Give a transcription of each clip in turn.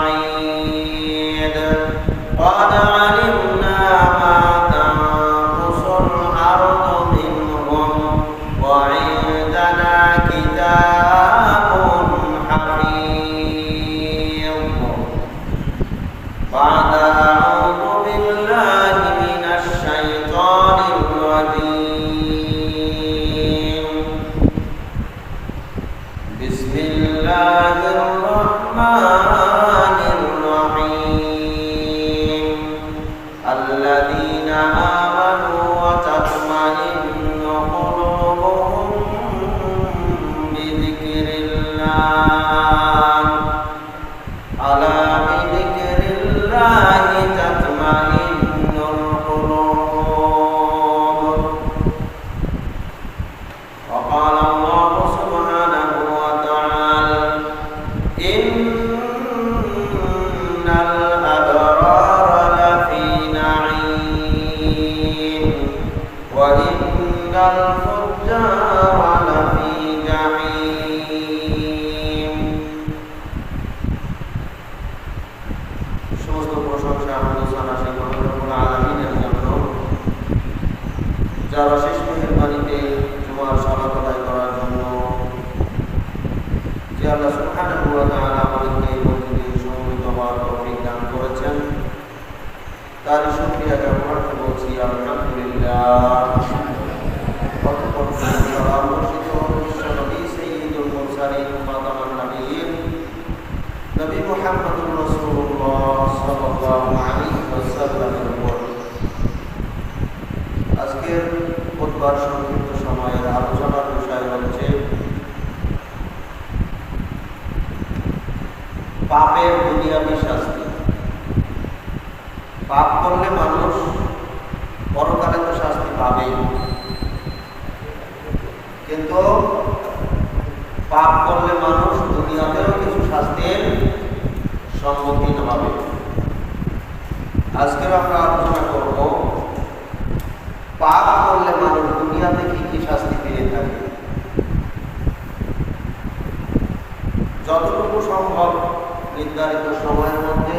بعيد قد علمنا ما تنقص الأرض منهم وعندنا كتاب حفيظ بعد أعوذ بالله من الشيطان الرجيم بسم الله الرحمن الرحيم الذين آمنوا وتطمئن قلوبهم بذكر الله ألا بذكر الله تطمئن القلوب وقال الله سبحانه وتعالى إن الأبرار لفي نعيم وإن الفجار لفي جحيم সমস্ত প্রশংসা আলোচনা সেই মহান রব্বুল আলামিনের জন্য যারা শেষ মেহেরবানিতে জুমার সালাত আদায় করার জন্য যে আল্লাহ সুবহানাহু ওয়া তাআলা আমাদেরকে এই মসজিদে সমবেত হওয়ার তৌফিক দান করেছেন তার শুকরিয়া জ্ঞাপন করতে বলছি আলহামদুলিল্লাহ। নবী মুহাম্মদুর রাসূলুল্লাহ সাল্লাল্লাহু আলাইহি ওয়াসাল্লামের উপর আজকের খুতবার সংক্ষিপ্ত সময়ের আলোচনার বিষয় হচ্ছে পাপের দুনিয়াবী শাস্তি। পাপ করলে মানুষ পরকালে তো শাস্তি পাবেই, কিন্তু পাপ করলে মানুষ দুনিয়াতেও কিছু শাস্তির সম্মুখীন হবে। আজকে আমরা আলোচনা করব পাপ করলে মানুষ দুনিয়াতে কি কি শাস্তি পেয়ে থাকে। যতটুকু সম্ভব নির্ধারিত সময়ের মধ্যে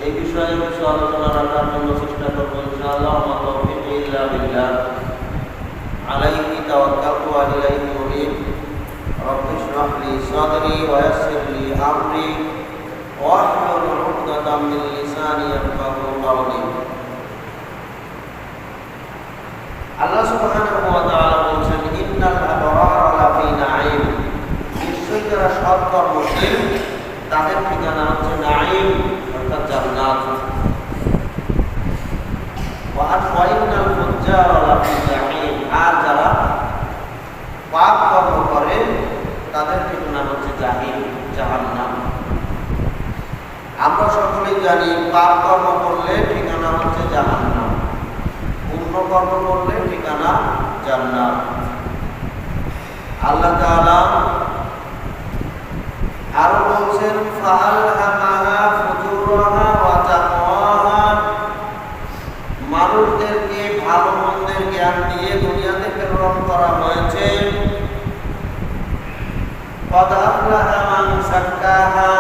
এই বিষয়ে কিছু আলোচনা রাখার জন্য চেষ্টা করবো ইনশাআল্লাহ। মা তাওফীক ইল্লা বিল্লাহ আলাইহি তাওয়াক্কালতু ওয়া ইলাইহি উনীব। রব্বি ইশরাহ লি সাদরি ওয়া ইয়াসসির লি আমরি ওয়াহলুল উকদাতাম মিন লিসানি ইয়াফকাহু কাওলি। আল্লাহ সুবহানাহু ওয়া তাআলা বলেন ইন্নাল আবরারা লাফি নাঈম, নিশ্চয়ই যারা সৎ কর্মশীল তাদের ঠিকানা হচ্ছে নাঈম অর্থাৎ জান্নাত। ওয়া ইন্নাল ফুজ্জারা লাফি জাহিম, আর যারা পাপ কর্ম করে তাদের ঠিকানা হচ্ছে জাহিম, জাহান্নাম। আমরা সকলেই জানি পাপ কর্ম করলে ঠিকানা হচ্ছে জাহান্নাম, পুণ্য কর্ম করলে ঠিকানা জান্নাত। আল্লাহ তাআলা আরো বলছেন ফাআলহামাহা ফুজুরাহা ওয়া তাকওয়াহা, মানুষদেরকে ভালো মন্দের জ্ঞান দিয়ে দুনিয়াতে প্রেরণ করা হয়েছে। কদ আফলাহা মান যাক্কাহা,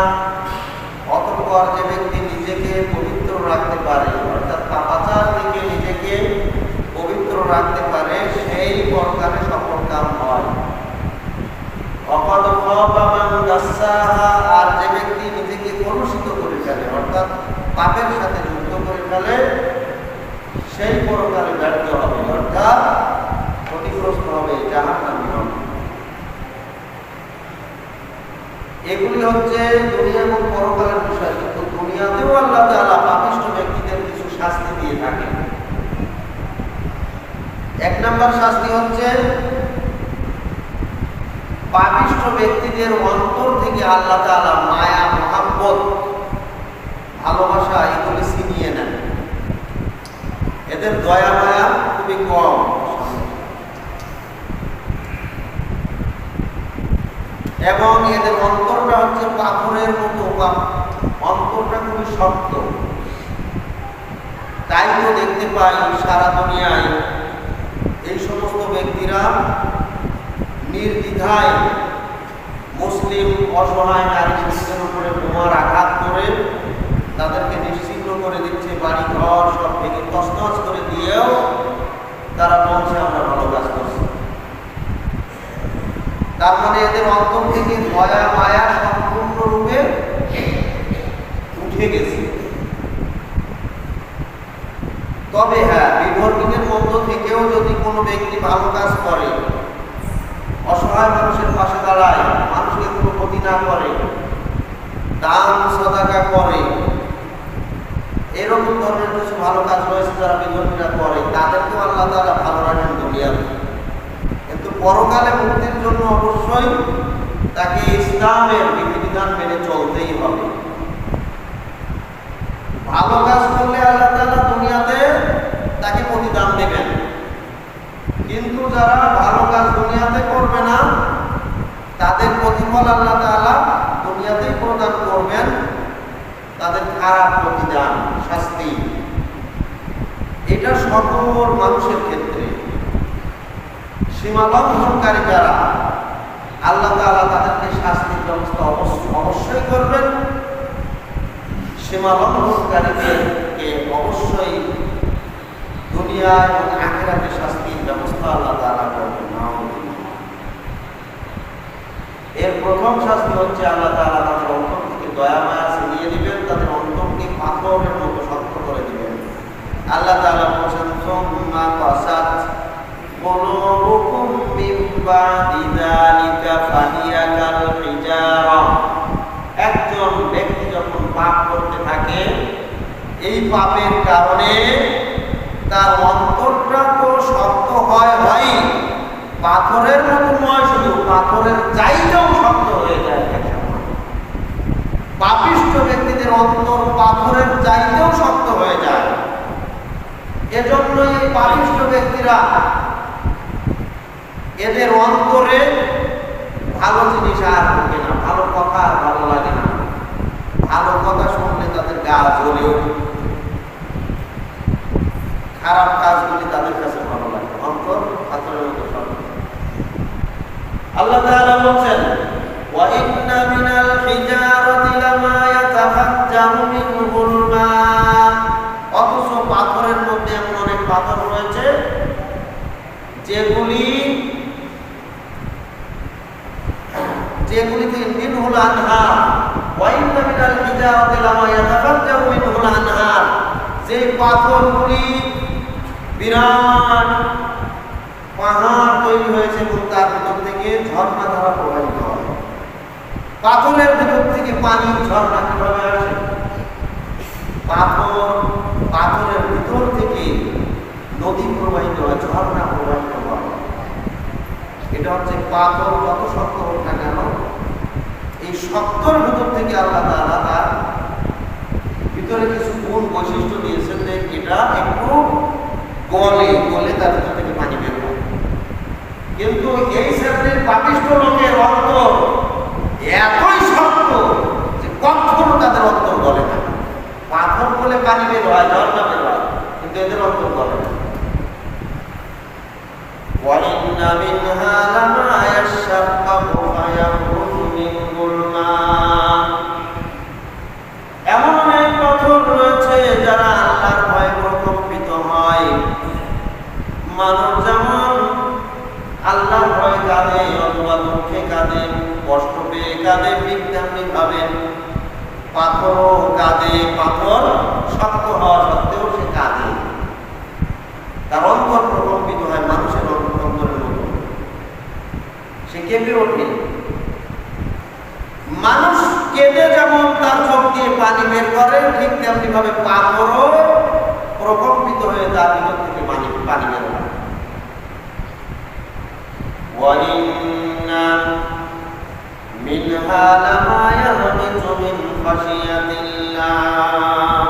অতঃপর যে ব্যক্তি নিজেকে পবিত্র রাখতে পারে অর্থাৎ পাপাচার থেকে নিজেকে পবিত্র রাখতে পারে সেই পরকালে সফল কাম হয়। অকদ খাবা মান দাসসাহা, আর যে ব্যক্তি নিজেকে কলুষিত করে ফেলে অর্থাৎ পাপের সাথে যুক্ত করে ফেলে সেই পরকালে ব্যর্থ হবে অর্থাৎ ক্ষতিগ্রস্ত হবে, জাহান্নামী হবে। এগুলি হচ্ছে দুনিয়া এবং পরকালের বিষয়, কিন্তু দুনিয়াতেও আল্লাহ তাআলা পাপিষ্ঠ ব্যক্তিদের কিছু শাস্তি দিয়ে থাকেন। এক নম্বর শাস্তি হচ্ছে পাপিষ্ঠ ব্যক্তিদের অন্তর থেকে আল্লাহ তাআলা মায়া, মহব্বত, ভালোবাসা এগুলি ছিনিয়ে নেন। এদের দয়া মায়া খুবই কম, এবং এদের অন্তরটা হচ্ছে পাথরের মতো, অন্তরটা খুবই শক্ত। তাই তো দেখতে পাই সারা দুনিয়ায় এই সমস্ত ব্যক্তিরা নির্দ্বিধায় মুসলিম অসহায় নারী শিশুদের উপরে বোমার আঘাত করে তাদেরকে নিশ্চিহ্ন করে দিচ্ছে, বাড়ি ঘর সব ভেঙে তছনছ করে দিয়েও তারা বলছে আমরা ভালো কাজ করছি। তার মানে এদের অন্তর থেকে দয়া মায়া সম্পূর্ণরূপে উঠে গেছে। তবে হ্যাঁ, বিধর্মীদের মধ্য থেকেও যদি কোনো ব্যক্তি ভালো কাজ করে, অসহায় মানুষের পাশে দাঁড়ায়, মানুষকে কোনো ক্ষতি না করে, দান সদাকা করে, এরকম ধরনের কিছু ভালো কাজ রয়েছে যারা বিধর্মীরা করে, তাদেরকেও আল্লাহ তাআলা ভালো রাখেন দুনিয়াতে। কিন্তু পরকালে মুক্তির জন্য অবশ্যই তাকে ইসলামের বিধিবিধান মেনে চলতেই হবে। ভালো কাজ করলে আল্লাহ তাআলা দুনিয়াতে তাকে প্রতিদান দেবেন, কিন্তু যারা ভালো কাজ দুনিয়াতে করবে না তাদের প্রতিফল আল্লাহ তাআলা দুনিয়াতেই প্রদান করবেন, তাদের খারাপ প্রতিদান শাস্তি। এটা সকল মানুষের ক্ষেত্রে। সীমা লঙ্ঘনকারী যারা, আল্লাহ তাআলা তাদেরকে শাস্তির ব্যবস্থা অবশ্যই করবেন। সীমা লঙ্ঘনকারীদেরকে অবশ্যই দুনিয়া এবং আখিরাতে শাস্তির ব্যবস্থা আল্লাহ তাআলা করবেন। এর প্রথম শাস্তি হচ্ছে আল্লাহ তাআলা তাদের অন্তর থেকে দয়া মায়া ছিনিয়ে দিবেন, তাদের অন্তরকে পাথরের মতো শক্ত করে দিবেন। আল্লাহ তাআলা বলেছেন সুম্মা কাসাত কুলুবুকুম মিন বাদি যালিকা ফাহিয়া কাল হিজারা। একজন ব্যক্তি যখন পাপ করতে থাকে, এই পাপের কারণে তার অন্তরটা তো শক্ত হয়, পাথরের মতো নয়, শুধু পাথরের চাইতেও শক্ত হয়ে যায়। পাপিষ্ঠ ব্যক্তিদের অন্তর পাথরের চাইতেও শক্ত হয়ে যায়। এজন্য এই পাপিষ্ঠ ব্যক্তিরা, এদের অন্তরে ভালো জিনিস আর ঢোকে না, ভালো কথা আর ভালো লাগে না, ভালো কথা শুনলে তাদের গা জ্বলে ওঠে, খারাপ কাজগুলি তাদের কাছে ভালো লাগে, অন্তর পাথরের মতো শক্ত। আল্লাহ তাআলা বলেন ওয়া ইন্না মিনাল হিজারাতি লামা ইয়াতাফাজ্জারু মিনহুল মা। অথচ পাথরের মধ্যে এমন অনেক পাথর রয়েছে যেগুলি থেকে মিনহুল আনহার। ওয়া ইন্না মিনাল হিজারাতি লামা ইয়াতাফাজ্জারু মিনহুল আনহার। যে পাথরগুলি বিরাট পাহাড় তৈরি হয়েছে এবং তার ভিতর থেকে ঝর্ণা ধারা প্রবাহিত হয়। পাথরের ভিতর থেকে পানি ঝর্ণা কিভাবে আসে? পাথরের ভিতর থেকে নদী প্রবাহিত হয়, ঝর্ণা প্রবাহিত হয়। এটা হচ্ছে পাথর যত শক্ত হোক না কেন, এই শক্তর ভিতর থেকে আল্লাহ তাআলা তার ভিতরে কিছু গুণ বৈশিষ্ট্য দিয়েছেন যে এটা একটু গলে তার ভিতর থেকে পানি বের হয়। কিন্তু এই শ্রেণীর পাপিষ্ঠ লোকের অন্তর এতই শক্ত যে কখনো তাদের অন্তর গলে না। পাথর বলে পানি বের হয়, ঝর্ণা বের হয়, কিন্তু এদের অন্তর গলে না। وَإِنَّ مِنْهَا لَمَا يَشَّقَّقُ فَيَخْرُجُ مِنْهُ الْمَاءُ। এমন অনেক পাথর রয়েছে যারা আল্লাহর ভয়ে প্রকম্পিত হয়। মানুষ যেমন আল্লাহর ভয়ে কাঁদে অথবা দুঃখে কাঁদে, কষ্ট পেয়ে কাঁদে, ঠিক তেমনি ভাবে পাথরও কাঁদে। পাথর শক্ত হওয়া সত্ত্বেও সে কাঁদে, তার অন্তর প্রকম্পিত হয় মানুষের অন্তরের মতো, সে কেঁপে ওঠে। মানুষ কেঁদে যেমন তার চোখ দিয়ে পানি বের করে, ঠিক তেমনি ভাবে পাথরও প্রকম্পিত হয়ে তার ভিতর থেকে পানি বের হয়। وَإِنَّ مِنْهَا لَمَا يَهْبِطُ مِنْ خَشْيَةِ اللَّهِ।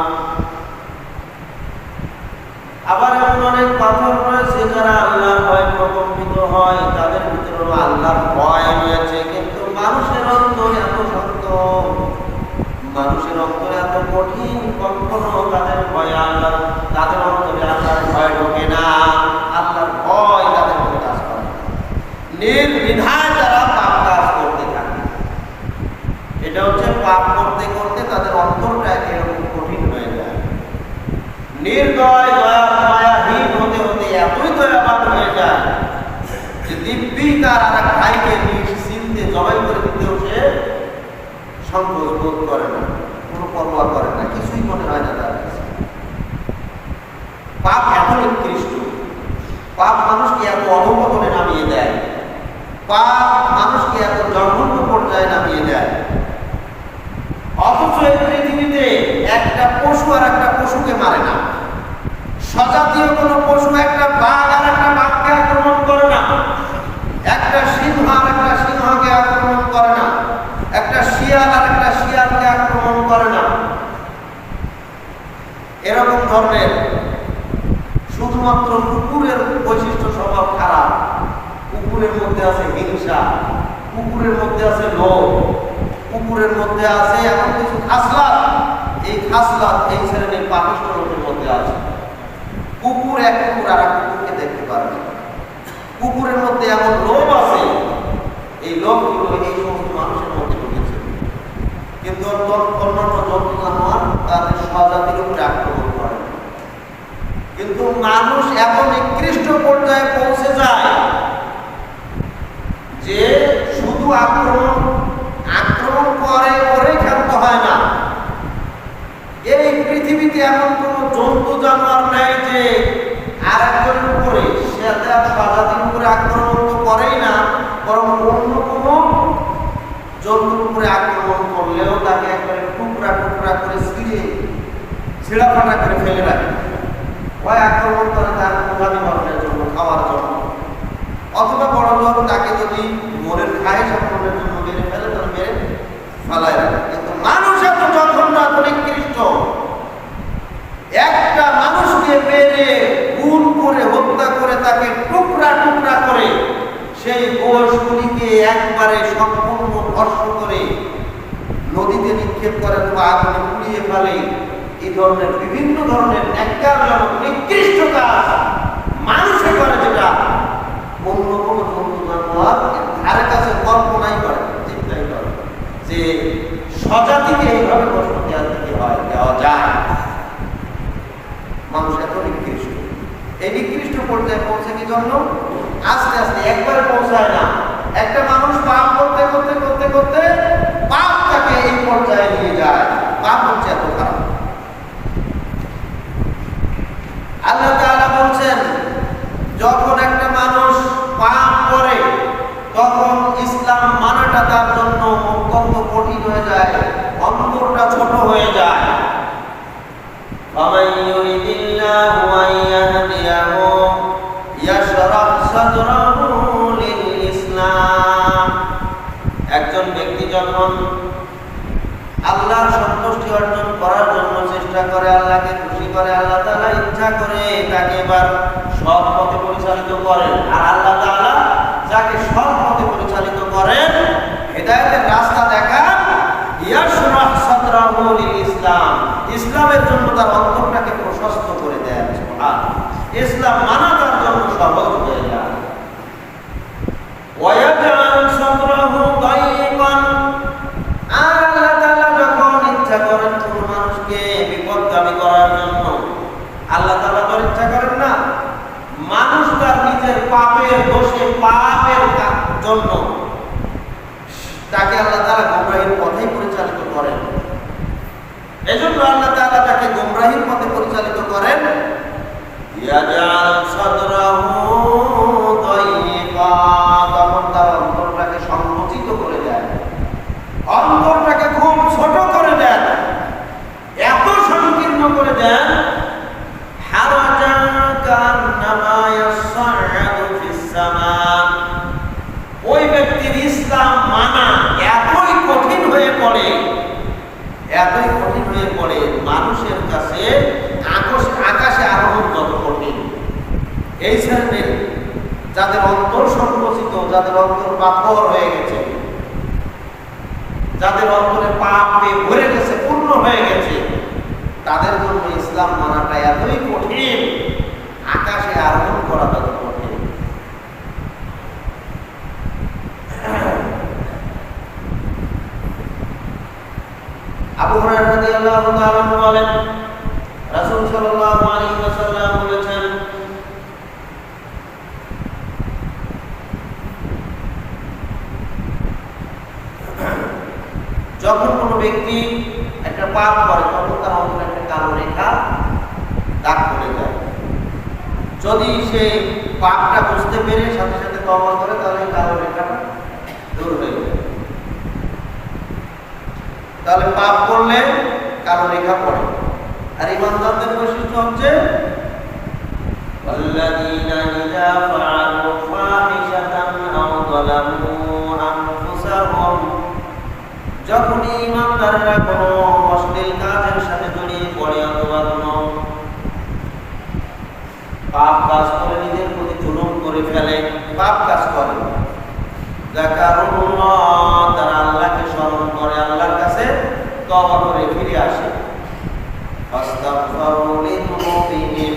আবার এমন অনেক পাথর রয়েছে যারা আল্লাহর ভয়ে প্রকম্পিত হয়, তাদের ভিতরে আল্লাহর ভয় রয়েছে, কিন্তু মানুষের অন্তর এত শক্ত, মানুষের অন্তর এত কঠিন, কখনো তাদের ভয় তাদের অন্তরে আল্লাহর ভয় ঢোকে না, আল্লাহর ভয় তাদের মধ্যে কাজ করে। নির্দ্বিধায় তারা পাপ কাজ করতে থাকে। পাপ করতে করতে তাদের অন্তরটা এরকম কঠিন হয়ে যায়। নির্দয় দয়াহীন হতে হতে এতই দয়াবান হয়ে যায় যে দিব্যি তার আর এক ভাইকে নিশ্চিন্তে জবাই করে দিতেও সে সংকোচ বোধ করে না, কোনো পরোয়া করে না, কিছুই মনে হয় না তার কাছে। পাপ এত নিকৃষ্ট, পাপ মানুষকে এত অধঃপতনে নামিয়ে দেয়, পাপ মানুষকে এত জঘন্য পর্যায়ে নামিয়ে দেয়। অথচ এই পৃথিবীতে একটা পশু আর একটা পশুকে মারে না, স্বজাতীয় কোনো পশু একটা বাঘ আর একটা বাঘকে আক্রমণ করে না, একটা সিংহ আর একটা সিংহকে আক্রমণ করে না, একটা শিয়াল আর একটা শিয়ালকে আক্রমণ করে না। এরকম ধরনের শুধুমাত্র কুকুরের বৈশিষ্ট্য স্বভাব খারাপ, কুকুরের মধ্যে আছে হিংসা, কুকুরের মধ্যে আছে লোভ, কুকুরের মধ্যে আছে এমন কিছু খাসলাত, এই খাসলাত এই শ্রেণীর পাপিষ্ঠ লোকের মধ্যে আছে। কুকুর এক কুকুর আর এক কুকুরকে দেখতে পারবে, কুকুরের মধ্যে এমন লোভ আছে, এই লোভগুলো এই সমস্ত মানুষের মধ্যে ঢুকেছে। কিন্তু অন্যান্য জন্তু জানোয়ার তাদের স্বজাতির উপরে আক্রমণ করে। কিন্তু মানুষ এমন নিকৃষ্ট পর্যায়ে পৌঁছে যায় যে শুধু আক্রমণ করে ক্ষান্ত হয় না। এই পৃথিবীতে এমন কোন জন্তু জানোয়ার নাই যে আর একজনের উপরে সে তার স্বজাতির উপরে আক্রমণ তো করেই না, বরং অন্য কোনো জন্তুর উপরে আক্রমণ করলেও তাকে একবারে টুকরা টুকরা করে ছিঁড়া ফাটা করে ফেলে রাখে। হয় আক্রমণ করে তার ক্ষুধা নিবারণের জন্য, খাওয়ার জন্য, অথবা বড় লোক তাকে যদি মনের খায় সাফল্যের জন্য মেরে ফেলে তাহলে মেরে ফেলায় রাখে। কিন্তু মানুষ এত জঘন্য, এত নিকৃষ্ট, একটা মানুষকে মেরে খুন করে হত্যা করে তাকে টুকরা টুকরা করে সেই গোশগুলিকে একবারে সম্পূর্ণ ধ্বংস করে নদীতে নিক্ষেপ করে বা আগুনে পুড়িয়ে ফেলে। এই ধরনের বিভিন্ন ধরনের ন্যাক্কারজনক নিকৃষ্ট কাজ মানুষে করে, যেটা অন্য কোনো জন্তু জানোয়ার ধারে কাছে কল্পনাই করে, চিন্তাই করে যে স্বজাতিকে এইভাবে কষ্ট দেওয়া যায়। মানুষ এত নিকৃষ্ট, এই নিকৃষ্ট পর্যায়ে পৌঁছে কি জন্য? আস্তে আস্তে একবারে পৌঁছায় না। একটা মানুষ পাপ করতে করতে করতে করতে পাপ তাকে এই পর্যায়ে নিয়ে যায়। পাপ হচ্ছে এত খারাপ। আল্লাহ তাআলা বলছেন, যখন একটা মানুষ পাপ করে তখন ইসলাম মানাটা তার জন্য অত্যন্ত কঠিন হয়ে যায়, অন্তরটা ছোট হয়ে যায়। ফামান ইউরিদিল্লাহু আন ইয়াহদিয়াহু ইয়াশরাহ সাদরাহু লিল ইসলাম। একজন ব্যক্তি যখন আল্লাহর সন্তুষ্টি অর্জন করার জন্য চেষ্টা করে, আল্লাহকে খুশি করে, আল্লাহ তাআলা ইচ্ছা করে তাকে এবার সৎ পথে পরিচালিত করেন। আর আল্লাহ তাআলা যাকে সৎ পথে পরিচালিত করেন, হেদায়েতের রাস্তা দেখান, ইয়াশরাহ সাদরাহু লিল ইসলাম, ইসলামের জন্য তার অন্তরটাকে প্রশস্ত করে দেন। সুবহানাল্লাহ, ইসলাম মানা তার জন্য সহজ হয়ে যায়। ওয়ায়াজআল সাদরাহু দায়িকান, আর আল্লাহ তাআলা যখন ইচ্ছা করেন কোন মানুষকে বিপদগামী করার জন্য, আল্লাহ তাআলা তো ইচ্ছা করেন না মানুষ তার নিজের পাপের দোষে, পাপের জন্য তাকে আল্লাহ তাআলা গোমরাহির পথে পরিচালিত করেন। এজন্য আল্লাহ তাআলা তাকে গোমরাহির পথে পরিচালিত করেন। ইয়াজআল সাদরাহু দায়িকা, তখন তার অন্তরটাকে সংকুচিত করে দেন, অন্তরটাকে খুব ছোট করে দেন, এত সংকীর্ণ করে দেন, হারাজান কান্নামা ইয়াসআদু ফিস সামা। ওই ব্যক্তির ইসলাম মানা এতই কঠিন হয়ে পড়ে, এতই কঠিন হয়ে পড়ে মানুষের কাছে আকাশে আরোহণ যত কঠিন। এই শ্রেণীর যাদের অন্তর সংকুচিত, যাদের অন্তর পাথর হয়ে গেছে, যাদের অন্তরে পাপে ভরে গেছে, পূর্ণ হয়ে গেছে, তাদের জন্য ইসলাম মানাটা এতই কঠিন, আকাশে আরোহণ করা তত কঠিন। আবু হুরায়রা রাদিয়াল্লাহু তাআলা বলেন, রাসূল সাল্লাল্লাহু আলাইহি ওয়াসাল্লাম বলেছেন, যখন কোনো ব্যক্তি একটা পাপ করে তখন তার অন্তরে একটা কালো রেখা দাগ পড়ে যায়। যদি সে পাপটা বুঝতে পেরে সাথে সাথে তওবা করে তাহলে কালো রেখাটা দূর হয়ে যায়। তাহলে পাপ করলে কালো রেখা পড়ে। আর ইমানদারদের বৈশিষ্ট্য হচ্ছে والذين إذا فعلوا فاحشة أو ظلموا أنفسهم, যখন ইমানদাররা কোনো অশ্লীল কাজের সাথে জড়িয়ে পড়ে অথবা কোনো পাপ কাজ করে নিজের প্রতি জুলুম করে ফেলে, পাপ কাজ করে, যাকারুল্লাহ, তারা আল্লাহকে স্মরণ করে, আল্লাহর কাছে তওবা করে ফিরে আসে, ফাস্তাগফিরু লিযুনুবিহিম,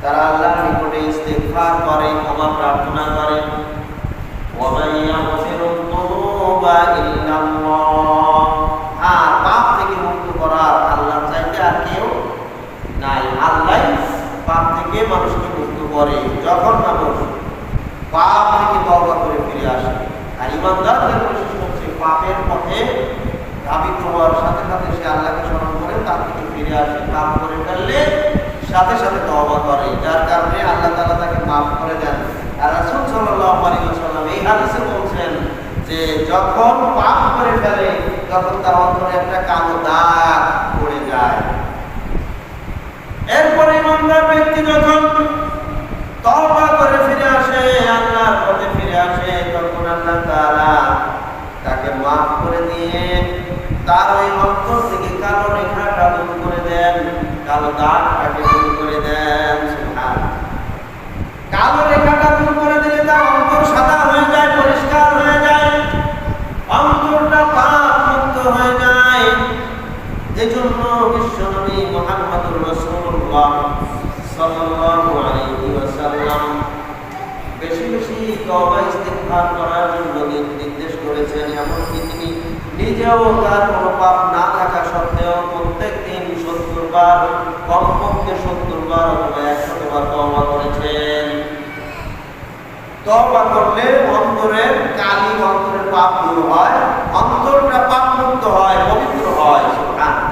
তারা আল্লাহর নিকটে ইস্তিগফার করে, ক্ষমা প্রার্থনা করে, ওয়া মান ইয়াগফিরুয যুনুবা ইল্লাল্লাহ, আর পাপ থেকে মুক্ত করার আল্লাহর চাইতে আর কেউ নাই। আল্লাহই পাপ থেকে মানুষকে মুক্ত করে যখন মানুষ পাপ থেকে তওবা করে ফিরে আসে। আর ইমানদারদের বৈশিষ্ট্য হচ্ছে পাপের পথে ধাবিত হওয়ার সাথে সাথে সে আল্লাহকে স্মরণ করে তার থেকে ফিরে আসে, পাপ করে ফেললে সাথে সাথে তওবা করে, যার কারণে আল্লাহ তাআলা তাকে মাফ করে দেন। আর রাসূল সাল্লাল্লাহু আলাইহি ওয়াসাল্লাম এই হাদিসে বলছেন যে যখন পাপ করে ফেলে তখন তার অন্তরে একটা কালো দাগ পড়ে যায়। এরপরে ইমানদার ব্যক্তি যখন তওবা করে ফিরে আসে, আল্লাহর পথে ফিরে আসে, তখন আল্লাহ তাআলা তাকে মাফ করে দিয়ে তার ওই অন্তর থেকে কালো রেখাটা দূর করে দেন, কালো দাগটাকে দূর করে দেন। সুবহানাল্লাহ। কালো রেখাটা দূর করে দিলে তার অন্তর সাদা হয়ে যায়, পরিষ্কার হয়ে যায়, অন্তরটা পাপ মুক্ত হয়ে যায়। এজন্য বিশ্বনবী মুহাম্মদুর রাসূলুল্লাহ সাল্লাল্লাহু আলাইহি ওয়াসাল্লাম বেশি বেশি তওবা ইস্তিগফার করার জন্য নির্দেশ করেছেন। এমনকি তিনি নিজেও তার কোনো পাপ না থাকা সত্ত্বেও প্রত্যেকদিন 70 বার, কমপক্ষে 70 বার অথবা 100 বার তওবা করেছেন। তওবা করলে অন্তরের কালি, অন্তরের পাপ দূর হয়, অন্তরটা পাপ মুক্ত হয়, পবিত্র হয়। সুবহানাল্লাহ।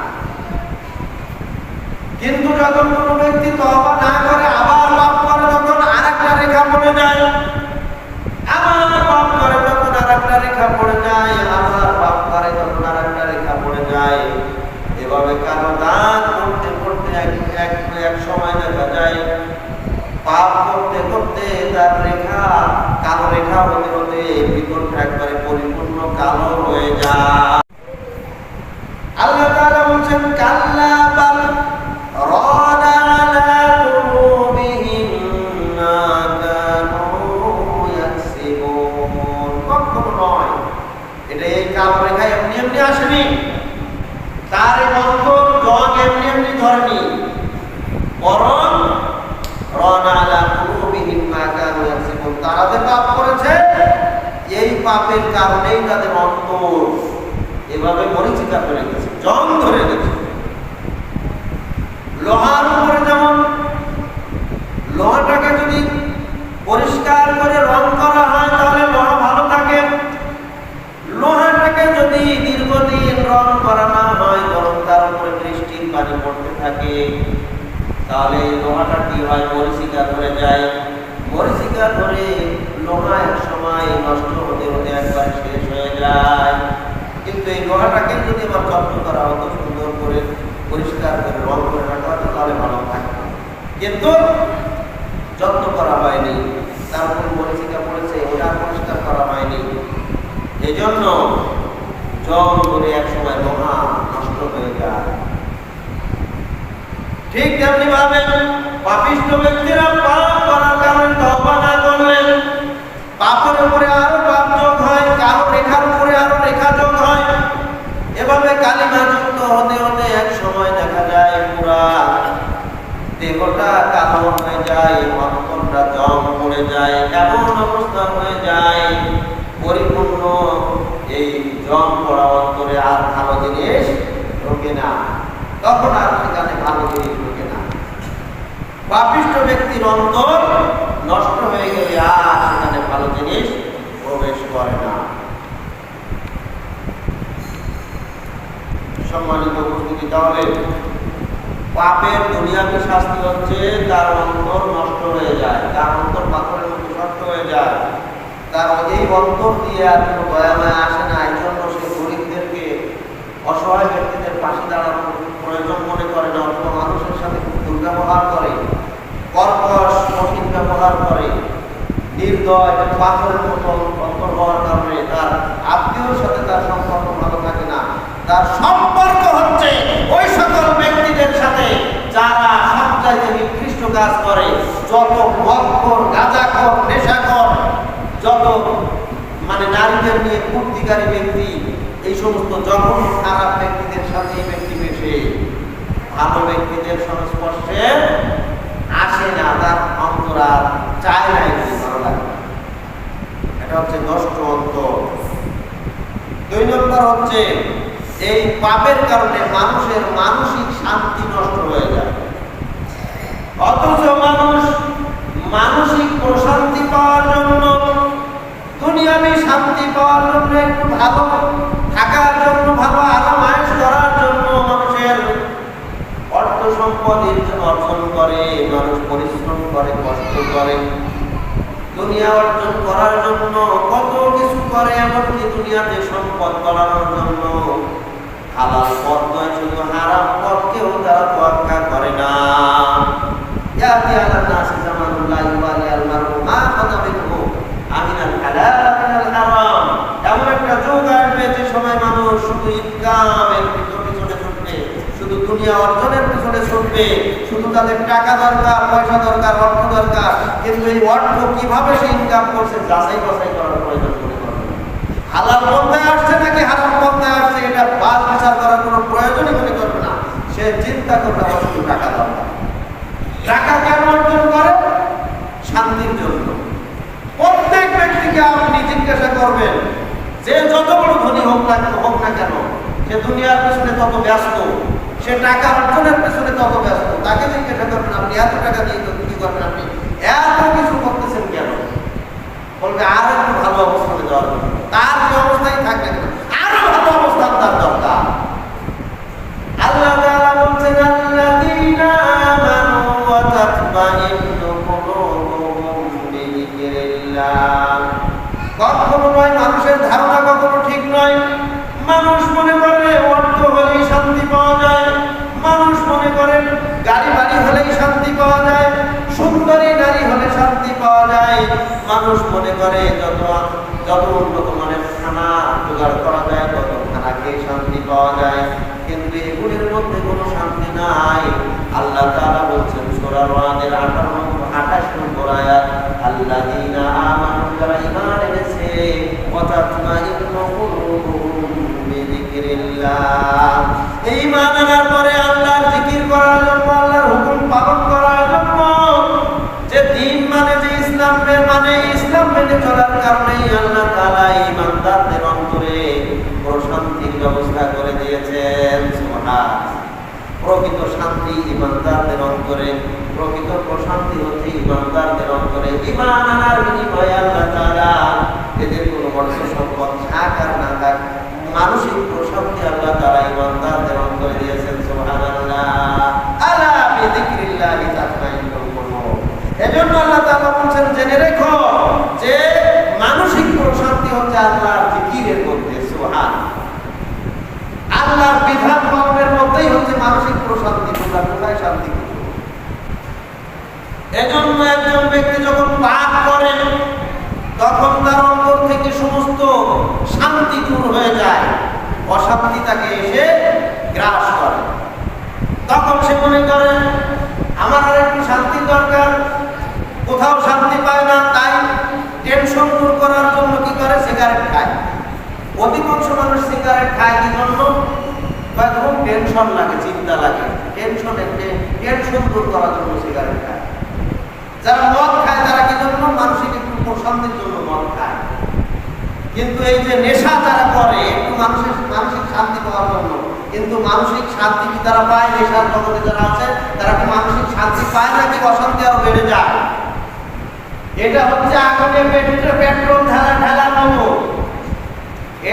কিন্তু যখন কোনো ব্যক্তি তওবা না করে আবার পাপ করে তখন আরেকটা রেখা পড়ে যায়, আবার পাপ করে তখন আরেকটা রেখা পড়ে যায়, আবার পাপ করে তখন আরেকটা রেখা পড়ে যায়। এভাবে কালো দাগ করতে করতে এক সময় দেখা যায় পাপ করতে করতে তার রেখা, কালো রেখা হতে হতে বিকট একবারে পরিপূর্ণ কালো হয়ে যায়। আল্লাহ তাআলা বলছেন, কাল্লা বাল রানা আলা কুলুবিহিম মা কানু ইয়াকসিবুন, কখনো নয়, এটা এই কালো রেখা এমনি এমনি আসেনি, তার এই অন্তর জং এমনি এমনি ধরেনি, বরং রানা আলা কুলুবিহিম মা কানু ইয়াকসিবুন, তারা যে পাপ করেছে এই পাপের কারণেই তাদের অন্তর এভাবে মরিচিকা করে গেছে, জং ধরে গেছে। লোহার উপরে যেমন লোহাটাকে যদি পরিষ্কার করে রং করা হয় তাহলে লোহা ভালো থাকে, লোহাটাকে যদি দীর্ঘদিন রং করা না হয় বরং তার উপরে বৃষ্টির পানি পড়তে থাকে তাহলে এই লোহাটা কি হয়, মরিচিকা ধরে যায়। মরিচিকা ধরে লোহা এক সময় নষ্ট হতে হতে একবার শেষ হয়ে যায়। কিন্তু এই লোহাটাকে যদি আবার যত্ন করা হতো, সুন্দর করে পরিষ্কার করে রং করে রাখা হতো তাহলে ভালো থাকতো, কিন্তু যত্ন করা হয়নি, তার উপর মরিচিকা পড়েছে, ওটা পরিষ্কার করা হয়নি। এই জন্য জং ধরে এক সময় লোহা নষ্ট হয়ে যায়। ঠিক তেমনি ভাবে পাপিষ্ঠ ব্যক্তিরা পাপ করার কারণে তওবা না করলেন পাপের উপরে আরো পাপ যোগ হয়, কালো রেখার উপরে আরো রেখা যোগ হয়। এভাবে কালিমা যুক্ত হতে হতে এক সময় দেখা যায় পুরা দেহটা কালো হয়ে যায়, অন্তরটা জং পড়ে যায়, এমন অবস্থা হয়ে যায় পরিপূর্ণ এই জং পড়া অন্তরে আর ভালো জিনিস ঢোকে না, তখন আর সেখানে ভালো জিনিস ঢোকে না। পাপিষ্ঠ ব্যক্তির অন্তর নষ্ট হয়ে গেলে আর সেখানে ভালো জিনিস প্রবেশ করে না। সম্মানিত উপস্থিতি, তাহলে পাপের দুনিয়াবী শাস্তি হচ্ছে তার অন্তর নষ্ট হয়ে যায়, তার অন্তর পাথরের মতো শক্ত হয়ে যায়, তার এই অন্তর দিয়ে আর কোনো দয়া মায়া আসে না। এই জন্য সে গরিবদেরকে, অসহায় ব্যক্তিদের পাশে দাঁড়ানোর প্রয়োজন মনে করে না, অথবা মানুষের সাথে খুব দুর্ব্যবহার করে, কর্কশ কঠিন ব্যবহার করে, নির্দয় পাথরের মতো অন্তর হওয়ার কারণে তার আত্মীয়র সাথে তার সম্পর্ক ভালো থাকে না। তার সম্পর্ক হচ্ছে ওই সকল ব্যক্তিদের সাথে যারা সবচাইতে নিকৃষ্ট কাজ করে, যত মদখোর, গাঁজাখোর, নেশাখোর, যত নারীদের নিয়ে ফুর্তিকারী ব্যক্তি, এই সমস্ত জঘন্য খারাপ ব্যক্তিদের সাথে এই ব্যক্তি মেশে, ভালো ব্যক্তিদের সংস্পর্শে আসে না, তার অন্তর আর চায় না, এগুলি ভালো লাগে। এটা হচ্ছে নষ্ট অন্তর। 2 নম্বর হচ্ছে এই পাপের কারণে মানুষের মানসিক শান্তি নষ্ট হয়ে যায়। অথচ মানুষ মানসিক প্রশান্তি পাওয়ার জন্য, দুনিয়াবী শান্তি পাওয়ার জন্য, একটু ভালো থাকার জন্য, ভালো আরাম আয়েশ করার জন্য মানুষের অর্থ সম্পদ অর্জন করে, মানুষ পরিশ্রম করে, কষ্ট করে, দুনিয়া অর্জন করার জন্য কত কিছু করে, এমনকি দুনিয়াতে সম্পদ বাড়ানোর জন্য হালাল পথ নয়, শুধু হারাম পথকেও তারা তোয়াক্কা করে না। ইয়াতি আলান নাসি জামানুল্লাহ ইউবালি আল মারু মা ফাদাবিহু আমিনাল হালাল মিনাল হারাম। এমন একটা যুগ আসবে যে সময় মানুষ শুধু ইনকামের পিছনে ছুটবে, শুধু দুনিয়া অর্জনের পিছনে ছুটবে, শুধু তাদের টাকা দরকার, পয়সা দরকার, অর্থ দরকার, কিন্তু এই অর্থ কিভাবে সে ইনকাম করছে যাচাই বাছাই করার প্রয়োজন মনে করবে না। হালাল পন্থায় আসছে নাকি হারাম পন্থায় আসছে এটা বাদ বিচার করার কোনো প্রয়োজনই মনে করবে না। সে চিন্তা করবে আমার শুধু টাকা দরকার। টাকা কেন অর্জন করে? শান্তির জন্য। প্রত্যেক ব্যক্তিকে আপনি জিজ্ঞাসা করবেন, যে যত বড় ধনী হোক না কেন, সে দুনিয়ার পেছনে তত ব্যস্ত, সে টাকা অর্জনের পেছনে তত ব্যস্ত। তাকে জিজ্ঞাসা করবেন, আপনি এত টাকা দিয়ে কি করবেন, আপনি এত কিছু করতেছেন কেন? বলবে আর একটু ভালো অবস্থানে যাওয়ার জন্য। তার যে অবস্থায় থাকবে না, আরো ভালো অবস্থান তার দরকার। আল্লাহ তাআলা বলছেন, আল্লাযীনা আমানু ওয়া তাতমাইন্নু কুলুবুহুম বিযিকরিল্লাহ। কখনো নয়, মানুষের ধারণা কখনো ঠিক নয়। মানুষ মনে করে অর্থ হলেই শান্তি পাওয়া যায়, মানুষ মনে করে গাড়ি বাড়ি হলেই শান্তি পাওয়া যায়, সুন্দরী নারী হলে শান্তি পাওয়া যায়, মানুষ মনে করে যত উন্নত মানের খানা জোগাড় করা যায় তত খানা খেয়ে শান্তি পাওয়া যায়। কিন্তু এগুলির মধ্যে কোনো শান্তি নাই। আল্লাহ তাআলা বলছেন সূরা রাদের 28 নম্বর আয়াত, আল্লাযীনা আমানু, যারা ঈমান এনেছে, ওয়া তাতমাইন্নু কুলুবুহুম বিযিকরিল্লাহ। এই ঈমান আনার পরে আল্লাহর জিকির করার জন্য, আল্লাহর হুকুম পালন করার জন্য, যে দ্বীন মানে যে ইসলাম মানে ইসলাম মেনে চলার কারণেই আল্লাহ তাআলা ঈমানদারদের অন্তরে প্রশান্তির ব্যবস্থা করে দিয়েছেন। সুবহানাল্লাহ। প্রকৃত শান্তি ঈমানদারদের অন্তরে, প্রকৃত প্রশান্তি হচ্ছে ঈমানদারদের অন্তরে। ঈমান আনার বিনিময়ে আল্লাহ তাআলা এদের কোনো অর্থ সম্পদ থাক আর না থাক, মানসিক প্রশান্তি আল্লাহ তাআলা ঈমানদারদের অন্তরে দিয়েছেন। সুবহানাল্লাহ। আলা বিযিকরিল্লাহি তাতমাইন্নুল কুলুব। এজন্য আল্লাহ তাআলা বলেন, জেনে রেখো যে মানসিক প্রশান্তি হচ্ছে আল্লাহর জিকিরের মধ্যে। সুবহানাল্লাহ। আল্লাহর বিধান পালনের মধ্যেই হচ্ছে মানসিক প্রশান্তি। তোমরা কোথায় শান্তি খুঁজো? এজন্য একজন ব্যক্তি যখন পাপ করে তখন তার অন্তর থেকে সমস্ত শান্তি দূর হয়ে যায়, অশান্তি তাকে এসে গ্রাস করে। তখন সে মনে করে আমার আর একটু শান্তির দরকার, কোথাও শান্তি পায় না, তাই টেনশন দূর করার জন্য কি করে? সিগারেট খায়। অধিকাংশ মানুষ সিগারেট খায় কি জন্য? খুব টেনশন লাগে, চিন্তা লাগে, টেনশন দূর করার জন্য সিগারেট খায়। যারা মদ খায় তারা কি জন্য? মানসিক একটু প্রশান্তির জন্য মদ খায়। কিন্তু এই যে নেশা যারা করে একটু মানসিক শান্তি পাওয়ার জন্য, কিন্তু মানসিক শান্তি কি তারা পায়? নেশার জগতে যারা আছে তারা কি মানসিক শান্তি পায় নাকি অশান্তি আরো বেড়ে যায়? এটা হচ্ছে আগুনে পেট্রোল ঢালার মতো,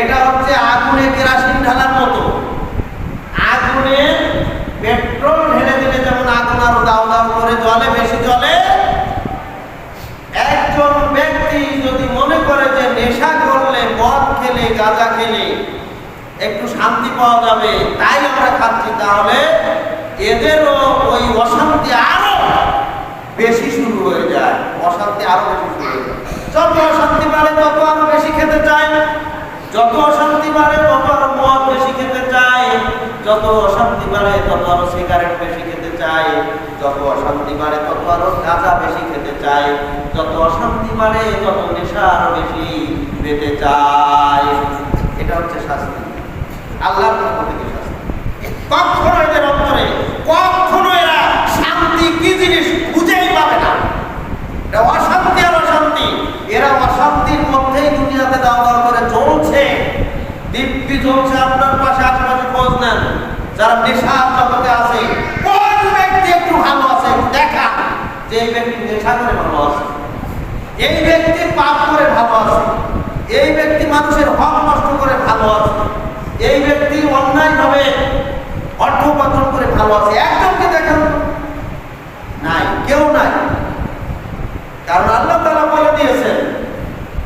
এটা হচ্ছে আগুনে কেরাসিন ঢালার মতো। আগুনে পেট্রোল ঢেলে দিলে যেমন আগুন আরো দাও দাও করে জ্বলে, বেশি জ্বলে। একজন ব্যক্তি যদি মনে করে যে নেশা করলে, মদ খেলে, গাঁজা খেলে একটু শান্তি পাওয়া যাবে তাই আমরা খাচ্ছি, তাহলে এদেরও ওই অশান্তি আরো বেশি শুরু হয়ে যায়। অশান্তি আরো বেশি শুরু হয়ে যায়। যত অশান্তি বাড়ে তত আরো বেশি খেতে চায়, যত অশান্তি বাড়ে তত আরো মদ বেশি খেতে চায়, যত অশান্তি বাড়ে তত আরো সিগারেট বেশি খেতে চায়, যত অশান্তি বাড়ে তত আরো গাঁজা বেশি খেতে চায়, যত অশান্তি বাড়ে তত নেশা আরো বেশি পেতে চায়। এটা হচ্ছে শাস্তি, আল্লাহর পক্ষ থেকে শাস্তি। কখনো এদের অন্তরে কখনো এরা শান্তি কি জিনিস খুঁজেই পাবে না। এটা অশান্তি আর অশান্তি, এরা অশান্তির মধ্যেই দুনিয়াতে দাও দাও করে চলছে, দিব্যি চলছে। আপনার পাশে আশেপাশে খোঁজ নেন, যারা নেশার জগতে আছে, কোন ব্যক্তি একটু ভালো আছে দেখা যে এই ব্যক্তি নেশা করে ভালো আছে, এই ব্যক্তি পাপ করে ভালো আছে, এই ব্যক্তি মানুষের হক নষ্ট করে ভালো আছে, এই ব্যক্তি অন্যায়ভাবে অর্থ উপার্জন করে ভালো আছে। একজনকে দেখেন নাই, কেউ নাই। কারণ আল্লাহ তাআলা বলে দিয়েছেন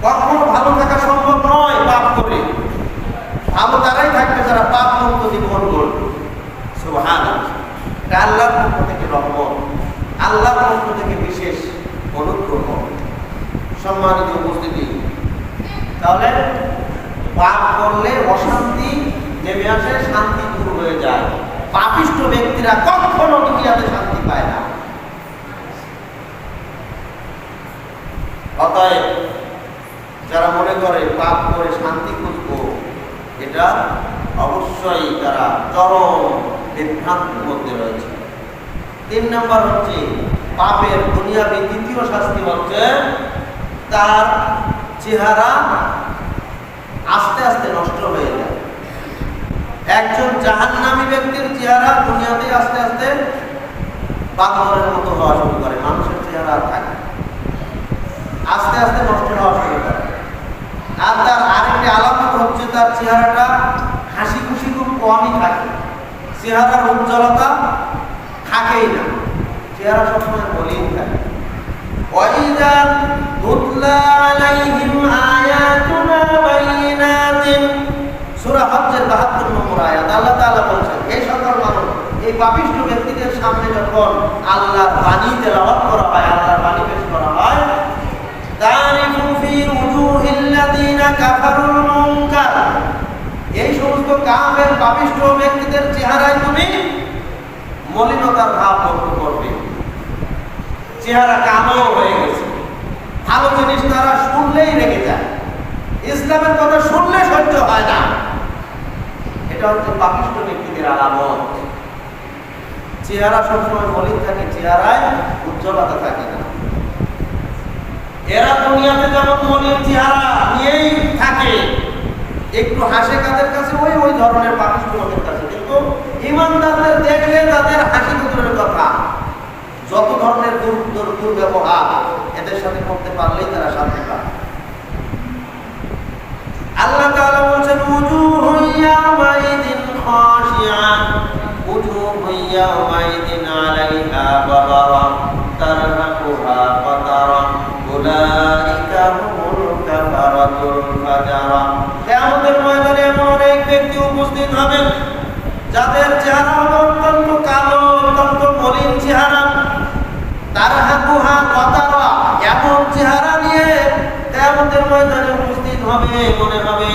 কখনো ভালো থাকা সম্ভব নয় পাপ করে। ভালো তারাই থাকবে যারা পাপ মুক্ত জীবন গড়বে। সুবহানাল্লাহ। এটা আল্লাহর পক্ষ থেকে রহমত, আল্লাহর পক্ষ থেকে বিশেষ অনুগ্রহ। সম্মানিত উপস্থিতি, তাহলে পাপ করলে অশান্তি নেমে আসে, শান্তি দূর হয়ে যায়। পাপিষ্ঠ ব্যক্তিরা কখনো দুনিয়াতে শান্তি পায় না। অতএব যারা মনে করে পাপ করে শান্তি খুঁজবো, এটা অবশ্যই তারা চরম বিভ্রান্তির মধ্যে রয়েছে। 3 নম্বর হচ্ছে পাপের দুনিয়াবি দ্বিতীয় শাস্তি হচ্ছে তার চেহারা আস্তে আস্তে নষ্ট হয়ে যায়। একজন জাহান্নামী ব্যক্তির চেহারা দুনিয়াতে আস্তে আস্তে বাদরের মতো হওয়া শুরু করে, মানুষের চেহারা থাকে আস্তে আস্তে নষ্ট হওয়া শুরু করে। আর তার আরেকটি আলামত হচ্ছে তার চেহারাটা হাসি খুশি খুব কমই থাকে, চেহারার উজ্জ্বলতা থাকেই না, চেহারা সবসময় মলিন থাকে। وَإِذَا تُتْلَى عَلَيْهِمْ آيَاتُنَا بَيِّنَاتٍ সূরা হজ্জের ৭২ নম্বর আয়াত আল্লাহ তাআলা বলেছেন, এই সকল মানুষ, এই পাপিষ্ঠ ব্যক্তিদের সামনে যখন আল্লাহর বাণী তেলাওয়াত করা হয়, আল্লাহর বাণী পেশ করা হয়, তারিফু ফি উজুহিল্লাযিনা কাফারুল মুনকার, এই সমস্ত কাফের পাপিষ্ঠ ব্যক্তিদের চেহারায় তুমি মলিনতার ভাব লক্ষ্য করবে। চেহারা কালো হয়ে গেছে, ভালো জিনিস তারা শুনলেই রেগে যায়, ইসলামের কথা শুনলে সহ্য হয় না। এটা হচ্ছে পাপিষ্ঠ ব্যক্তিদের আলামত। চেহারা সবসময় মলিন থাকে, চেহারায় উজ্জ্বলতা থাকে না। এরা দুনিয়াতে যেমন মলিন চেহারা নিয়েই থাকে, একটু হাসে কাদের কাছে, ওই ধরনের পাপিষ্ঠ লোকের কাছে। কিন্তু ইমানদারদের দেখলে তাদের হাসি দূরের কথা, যত ধরনের দুর্ব্যবহার এদের সাথে করতে পারলেই তারা শান্তি পায়। আল্লাহ তাআলা বলেছেন, উজুহু ইয়াওমাইদিন খাশিয়া, উজুহু ইয়াওমাইদিন আলাইহা গাবারা, তারহাকুহা কাতারা, উলাইকা হুমুল কাফারাতুল ফাজারা। কিয়ামতের ময়দানে এমন অনেক ব্যক্তি উপস্থিত হবেন যাদের চেহারা অত্যন্ত কালো, অত্যন্ত মলিন চেহারা, তারহাকুহা কাতারা, এমন চেহারা নিয়ে কিয়ামতের ময়দানে উপস্থিত হবে, মনে হবে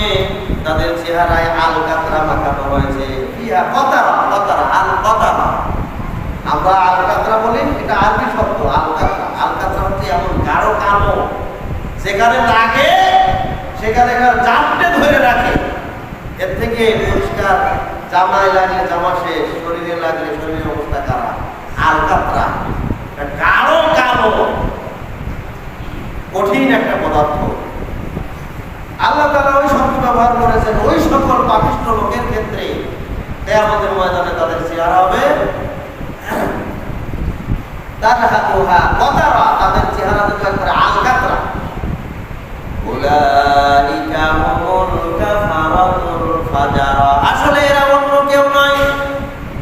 তাদের চেহারায় আল কাতরা মাখানো হয়েছে। ফিহা কাতারা, কাতারা আল কাতারা, আমরা আল কাতরা বলি, এটা আরবি শব্দ। আল কাতরা, আল কাতরা হচ্ছে এমন গাঢ় কালো, যেখানে লাগে সেখানে জাপটে ধরে রাখে। এর থেকে পরিষ্কার জামায় লাগলে জামা শেষ, শরীরে লাগলে শরীরের অবস্থা খারাপ। আল কাতরা গাঢ় কালো, কঠিন একটা পদার্থ। আল্লাহ তাআলা ওই শব্দ ব্যবহার করেছেন ওই সকল পাপিষ্ঠ লোকের ক্ষেত্রে। কিয়ামতের ময়দানে তাদের চেহারা হবে তারহাকুহা কতারা, তাদের চেহারা দুটো একবারে আলকাতরা। উলাইকা হুমুল কাফারাতুল ফাজারা, আসলে এরা অন্য কেউ নয়,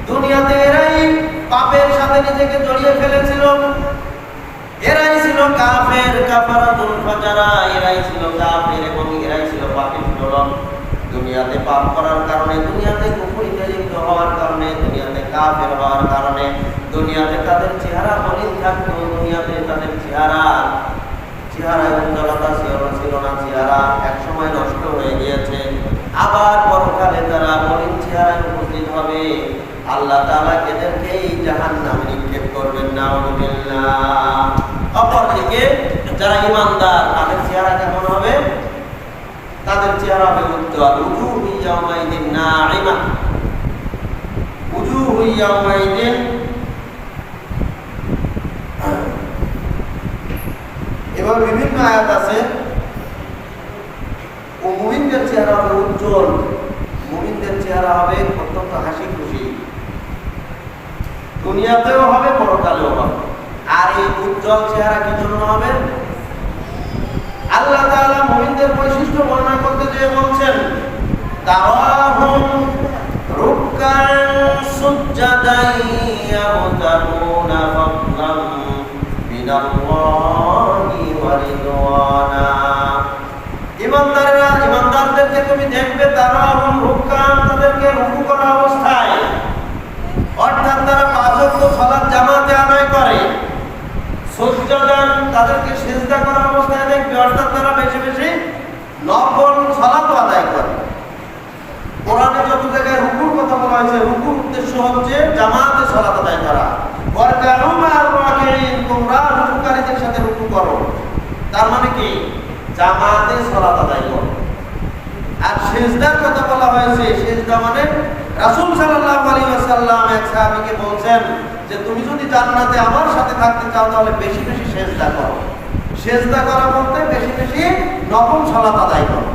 দুনিয়াতে এরাই পাপের সাথে নিজেকে জড়িয়ে ফেলেছিল, এরাই ছিল কাফের, কাফারাতুল ফাজারা, এরাই ছিল কাফের এবং এরাই ছিল পাপের দলন। দুনিয়াতে পাপ করার কারণে, দুনিয়াতে কুফরিতে লিপ্ত হওয়ার কারণে, দুনিয়াতে কাফের হওয়ার কারণে, দুনিয়াতে তাদের চেহারা মলিন থাকতো, দুনিয়াতে তাদের চেহারায় উজ্জ্বলতা ছিল না, চেহারা একসময় নষ্ট হয়ে গিয়েছে। আবার পরকালে তারা মলিন চেহারায় উপস্থিত হবে, আল্লাহ তাআলা এদেরকেই জাহান্নামে নিক্ষেপ করবেন, নাউযুবিল্লাহ। অপরদিকে যারা ঈমানদার, তাদের চেহারা কেমন হবে? তাদের চেহারা হবে উজ্জ্বল। উজুহু ইয়াওমাইদিন নাঈমা, উজুহু ইয়াওমাইদিন, এবার বিভিন্ন আয়াত আছে। ও মুমিনদের চেহারা হবে উজ্জ্বল, মুমিনদের চেহারা হবে অত্যন্ত হাসি খুশি, দুনিয়াতেও হবে পরকালেও হবে। আর এই উজ্জ্বল চেহারা কি জন্য হবে? আল্লাহ তাআলা মুমিনদের বৈশিষ্ট্য বর্ণনা করতে গিয়ে বলছেন, তারাহুম রুকআন সুজদান ইয়াবতাগুনা ফাদলান মিনাল্লাহি ওয়া রিদওয়ানা। ঈমানদারদেরকে তুমি দেখবে, তারাহুম রুকআন, তাদেরকে রুকু করা অবস্থায়, অর্থাৎ তারা পাঁচ ওয়াক্ত সালাত জামাতে আদায় করে। সুজদান, তাদেরকে সিজদা করা অবস্থায় দেখবে, অর্থাৎ তারা বেশি বেশি নফল সালাত আদায় করে। কোরআনে যত জায়গায় রুকুর কথা বলা হয়েছে, রুকুর উদ্দেশ্য হচ্ছে জামাতে সালাত আদায় করা। ওয়ারকানু মা'আর রাকিঈন, তোমরা রুকুকারীদের সাথে রুকু করো, তার মানে কি জামাতে সালাত আদায় করো। আর সিজদার কথা বলা হয়েছে, সিজদা মানে রাসূল সাল্লাল্লাহু আলাইহি ওয়াসাল্লাম এক সাহাবীকে বলছেন যে তুমি যদি জান্নাতে আমার সাথে থাকতে চাও তাহলে বেশি বেশি সিজদা করো। সিজদা করা বলতে বেশি বেশি নফল সালাত আদায় করো।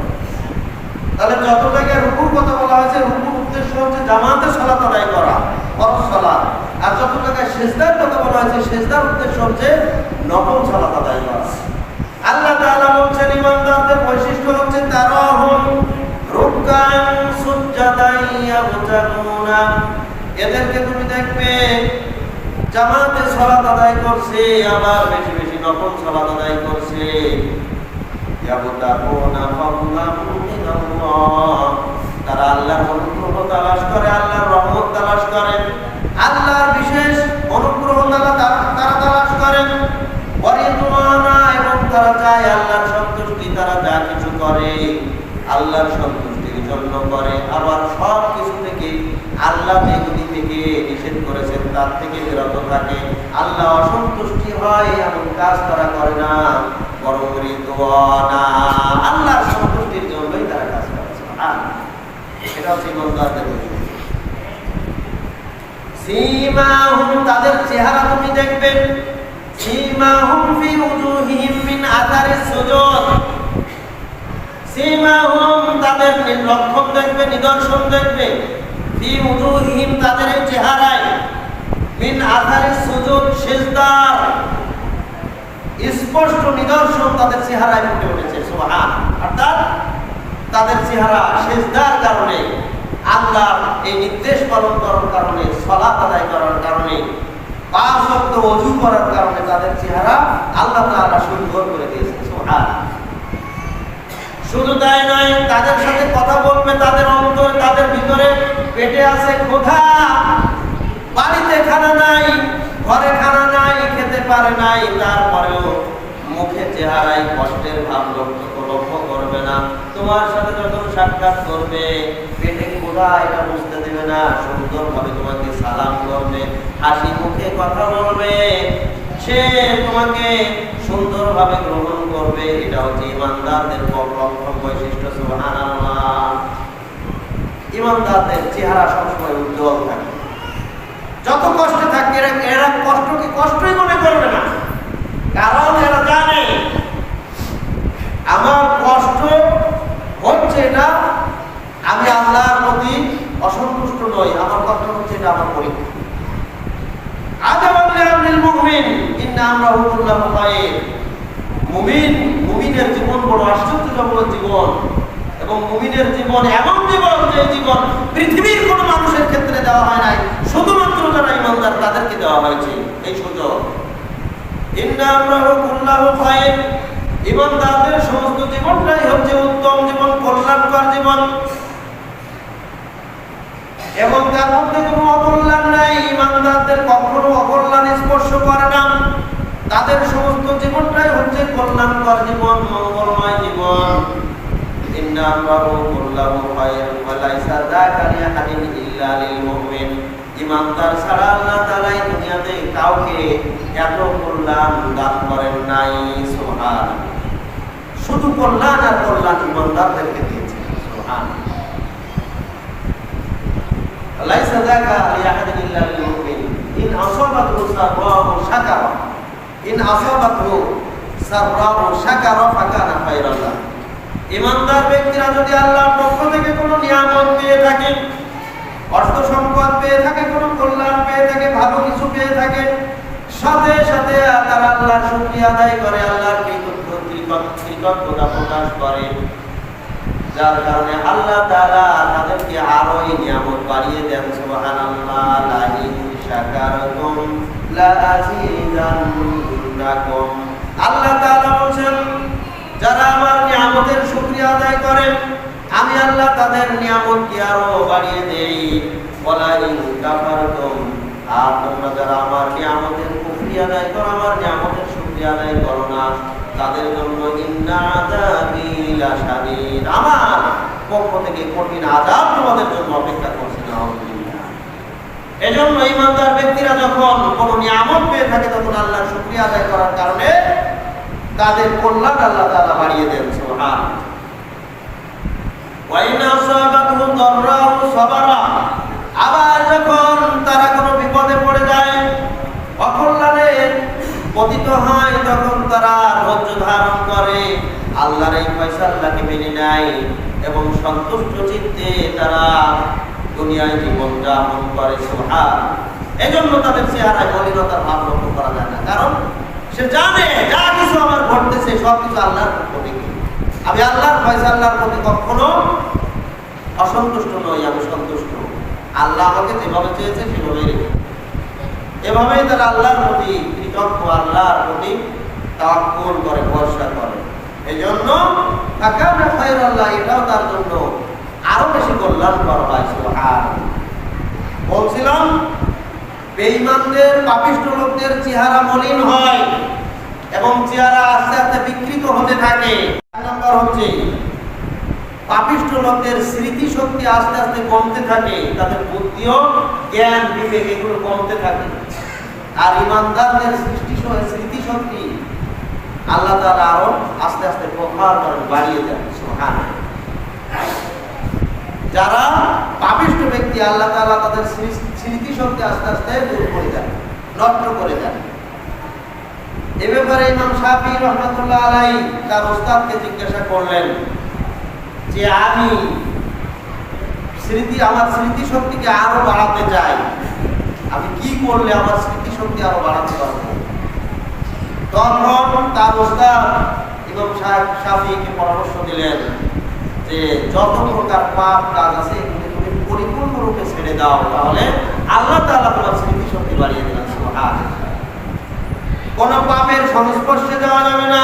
তাহলে যত জায়গায় রুকুর কথা বলা হয়েছে, রুকুর উদ্দেশ্য হচ্ছে জামাতে সালাত আদায় করা, ফরজ সালাত। আর যত জায়গায় সিজদার কথা বলা হয়েছে, সিজদার উদ্দেশ্য হচ্ছে নফল সালাত আদায় করা। আল্লাহ তাআলা বলছেন ঈমানদারদের বৈশিষ্ট্য হচ্ছে তারাহুম রুকআন সুজদান ইয়াবতাগুনা, এদেরকে তুমি দেখবে জামাতে সালাত আদায় করছে, আবার বেশি বেশি নফল সালাত আদায় করছে। ইয়াবতাগুনা ফাদলান মিনাল্লাহ, তারা আল্লাহর অনুগ্রহ তালাশ করে, আল্লাহর রহমত তালাশ করে, আল্লাহর বিশেষ অনুগ্রহ তারা তালাশ করে। ওয়া রিদওয়ানা, এবং তারা চায় আল্লাহর সন্তুষ্টি, তারা যা কিছু করে আল্লাহর সন্তুষ্টির জন্য করে। আবার সব কিছু থেকে, আল্লাহ যেগুলি থেকে নিষেধ করেছেন তার থেকে বিরত থাকে। আল্লাহ অসন্তুষ্টি হয় এমন কাজ তারা করে না, বরং রিদওয়ানা, আল্লাহর সন্তুষ্টির জন্যই তারা কাজ করে। এটা হচ্ছে ঈমানদারদের বৈশিষ্ট্য। সীমাহুম, তাদের চেহারা তুমি দেখবে, সীমাহুম ফি উজুহিহিম মিন আথারিস সুজুদ, সীমাহুম, তাদের লক্ষণ দেখবে, নিদর্শন দেখবে, ফি উজুহিহিম, তাদের এই চেহারায়, মিন আথারিস সুজুদ, সিজদার স্পষ্ট নিদর্শন তাদের চেহারায় ফুটে উঠেছে। সুবহান, অর্থাৎ তাদের চেহারা সিজদার কারণে, আল্লাহর এই নির্দেশ পালন করার কারণে, সালাত আদায় করার কারণে, পাঁচ ওয়াক্ত ওযু করার কারণে তাদের চেহারা আল্লাহ তাআলা সুন্দর করে দিয়েছেন। সুবহান। শুধু তাই নয়, তাদের সাথে কথা বলবে, তাদের অন্তর, তাদের ভিতরে পেটে আছে ক্ষুধা, বাড়িতে খানা নাই, ঘরে খানা নাই, খেতে পারে নাই, তারপরেও মুখে চেহারায় কষ্টের ভাব লক্ষ্য করবে না। তোমার সাথে যখন সাক্ষাৎ করবে, পেটে ক্ষুধা এটা বুঝতে দেবে না, সুন্দরভাবে তোমাকে সালাম করবে, হাসি মুখে কথা বলবে, সে তোমাকে সুন্দরভাবে গ্রহণ করবে। এটা হচ্ছে ঈমানদারদের প্রথম বৈশিষ্ট্য। সুবহানাল্লাহ। ঈমানদারদের চেহারা সবসময় উজ্জ্বল থাকে, যত কষ্টে থাকে এরা কষ্টকে কষ্টই মনে করবে না, কারণ এরা জানে আমার কষ্ট হচ্ছে এটা, আমি আল্লাহর প্রতি অসন্তুষ্ট নই, আমার কারণ হচ্ছে এটা আমার পরীক্ষা। আযাবান লিআমরিল মুমিন ইন্না আমরাহু কুল্লাহু খায়র। মুমিনের জীবন বড় আশ্চর্যজনক জীবন, এবং মুমিনের জীবন এমন জীবন যে জীবন পৃথিবীর কোনো মানুষের ক্ষেত্রে দেওয়া হয় নাই, শুধুমাত্র যারা ঈমানদার তাদেরকে দেওয়া হয়েছে এই সুযোগ। ইন্না আমরাহু কুল্লাহু খায়র, ঈমানদারদের সমস্ত জীবনটাই হচ্ছে উত্তম জীবন, কল্যাণকর জীবন, এবং তার মধ্যে কোনো অকল্যাণ নাই। ঈমানদারদের কখনো অকল্যাণ স্পর্শ করে না, তাদের সমস্ত জীবনটাই হচ্ছে কল্যাণকর জীবন, মঙ্গলময় জীবন। ইন্না আমরাহু কুল্লাহু খায়র ওয়া লাইসা যাকা লিআহাদিন ইল্লা লিল মুমিন। ঈমানদার ছাড়া আল্লাহ তাআলা এই দুনিয়াতে কাউকে এত কল্যাণ দান করেন নাই। সুবহানাল্লাহ। শুধু কল্যাণ আর কল্যাণ ঈমানদারদেরকে দিয়েছেন। সুবহানাল্লাহ। লাইসা যাকা লিআহাদিন ইল্লা লিল মুমিন ইন আসাবাতহু সাররাহু শাকারা ইন আসাবাতহু সাররাহু শাকারা ফাকানা খায়রান লাহু। ঈমানদার ব্যক্তিরা যদি আল্লাহর পক্ষ থেকে কোনো নিয়ামত পেয়ে থাকে, অর্থ সম্পদ পেয়ে থাকে, কোনো কল্যাণ পেয়ে থাকে, ভালো কিছু পেয়ে থাকে, সাথে সাথে তারা আল্লাহর শুকরিয়া আদায় করে, আল্লাহর কৃতজ্ঞতা প্রকাশ করে, যার কারণে আল্লাহ তাআলা তাদেরকে আরো এই নিয়ামত বাড়িয়ে দেন। সুবহানাল্লাহ। লা ইন শাকারতুম লা আযীদান্নাকুম। আল্লাহ তাআলা বলেন, যারা আমার নিয়ামতের শুকরিয়া আদায় করে আমি আল্লাহ তাদের নিয়ামতকে আরো বাড়িয়ে দেই। ওয়ালা ইন কাফারতুম, আর তোমরা যারা আমার নিয়ামতের কুফরি আদায় করো, আমার নিয়ামতের শুকরিয়া আদায় করো না, তাদের জন্য ইন্না আযাবি লাশাদীদ, আমার পক্ষ থেকে কঠিন আযাব তোমাদের জন্য অপেক্ষা করছে। নাউযুবিল্লাহ। এজন্য ঈমানদার ব্যক্তিরা যখন কোনো নিয়ামত পেয়ে থাকে তখন আল্লাহর শুকরিয়া আদায় করার কারণে তাদের কল্যাণ আল্লাহ তাআলা বাড়িয়ে দেন। সুবহানাল্লাহ। ওয়া ইন আসাবাতহু দাররাউ সাবারা, আবার যখন তারা কোনো বিপদে পড়ে যায়, অকল্যাণে পতিত হয়, তখন তারা ধৈর্য ধারণ করে, আল্লাহর এই ফয়সালাকে মেনে নেয় এবং সন্তুষ্ট চিত্তে তারা দুনিয়ায় জীবন যাপন করে। সুবহানাল্লাহ। এজন্য তাদের চেহারায় মলিনতার ভাব লক্ষ্য করা যায় না, কারণ সে জানে যা কিছু আমার ঘটতেছে সবকিছু আল্লাহর পক্ষ থেকে। আমি আল্লাহর ফয়সালার প্রতি কখনো অসন্তুষ্ট নই, আমি সন্তুষ্ট। আল্লাহ আমাকে যেভাবে চেয়েছে সেভাবেই রেখে, এভাবেই তারা আল্লাহর প্রতি কৃতজ্ঞ, আল্লাহর প্রতি তাওয়াক্কুল করে, ভরসা করে। এই জন্য ফাকানা খায়রান লাহু, এটাও তার জন্য আরো বেশি কল্যাণকর হয়। সুবহানাল্লাহ। বলছিলাম বেঈমানদের, পাপিষ্ঠ লোকদের চেহারা মলিন হয় এবং চেহারা আস্তে আস্তে বিকৃত হতে থাকে। এক নম্বর হচ্ছে পাপিষ্ঠ লোকদের স্মৃতি শক্তি আস্তে আস্তে কমতে থাকে, তাদের বুদ্ধিও, জ্ঞান, বিবেক এগুলো কমতে থাকে। আর ঈমানদারদের স্মৃতি শক্তি আল্লাহ তাআলা আরো আস্তে আস্তে প্রখার করেন, বাড়িয়ে দেন। সুবহানাল্লাহ। যারা পাপিষ্ঠ ব্যক্তি আল্লাহ তাআলা তাদের স্মৃতি শক্তি আস্তে আস্তে দূর করে দেন, নষ্ট করে দেন। এ ব্যাপারে ইমাম শাফিঈ রাহমাতুল্লাহ আলাইহি তার ওস্তাদকে জিজ্ঞাসা করলেন যে আমি আমার স্মৃতি শক্তিকে আরো বাড়াতে চাই, আমি কি করলে আমার স্মৃতি শক্তি আরো বাড়াতে পারবো? তখন তার ওস্তাদ ইমাম শাফিঈকে পরামর্শ দিলেন যে যত প্রকার পাপ কাজ আছে এগুলো তুমি পরিপূর্ণরূপে ছেড়ে দাও, তাহলে আল্লাহ তাআলা তোমার স্মৃতি শক্তি বাড়িয়ে দেবেন। সুবহানাল্লাহ। কোন পাপের সংস্পর্শে যাওয়া যাবে না।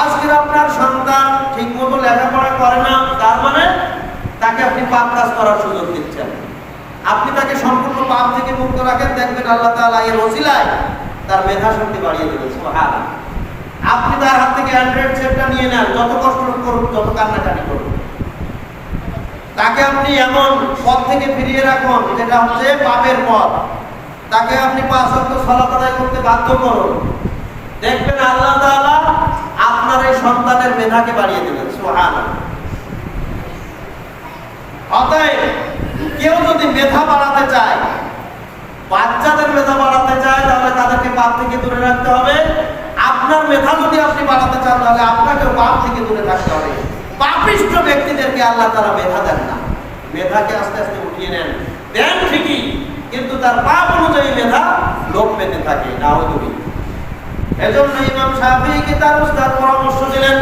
আজকের আপনার সন্তান ঠিকমতো লেখাপড়া করে না, তার মানে তাকে আপনি পাপ কাজ করার সুযোগ দিচ্ছেন। আপনি তাকে সম্পূর্ণ পাপ থেকে মুক্ত রাখেন, দেখবেন আল্লাহ তাআলা এর ওসিলায় তার মেধা শক্তি বাড়িয়ে দেবেন। সুবহানাল্লাহ। আপনি তার হাত থেকে অ্যান্ড্রয়েড সেটটা নিয়ে নেন, যত কষ্ট করুন, যত কান্নাকাটি করুন, তাকে আপনি এমন পথ থেকে ফিরিয়ে রাখুন যেটা হচ্ছে পাপের পথ, তাকে আপনি 5 ওয়াক্ত সালাত আদায় করতে বাধ্য করুন, দেখবেন আল্লাহ তাআলা আপনার এই সন্তানের মেধাকে বাড়িয়ে দেবেন। সুবহানাল্লাহ। অতএব কেউ যদি মেধা বাড়াতে চায়, বাচ্চাদের মেধা বাড়াতে চায়, তাহলে তাদেরকে পাপ থেকে দূরে রাখতে হবে। আপনার মেধা যদি আপনি বাড়াতে চান, তাহলে আপনাকেও পাপ থেকে দূরে থাকতে হবে। পাপিষ্ঠ ব্যক্তিদেরকে আল্লাহ তাআলা মেধা দেন না, মেধাকে আস্তে আস্তে উঠিয়ে নেন। দেন ঠিকই, তার পাপ অনুযায়ী মেধা লোপ পেতে থাকে। নাউযুবিল্লাহ। এজন্য ইমাম শাফিঈকে তার উস্তাদ পরামর্শ দিলেন,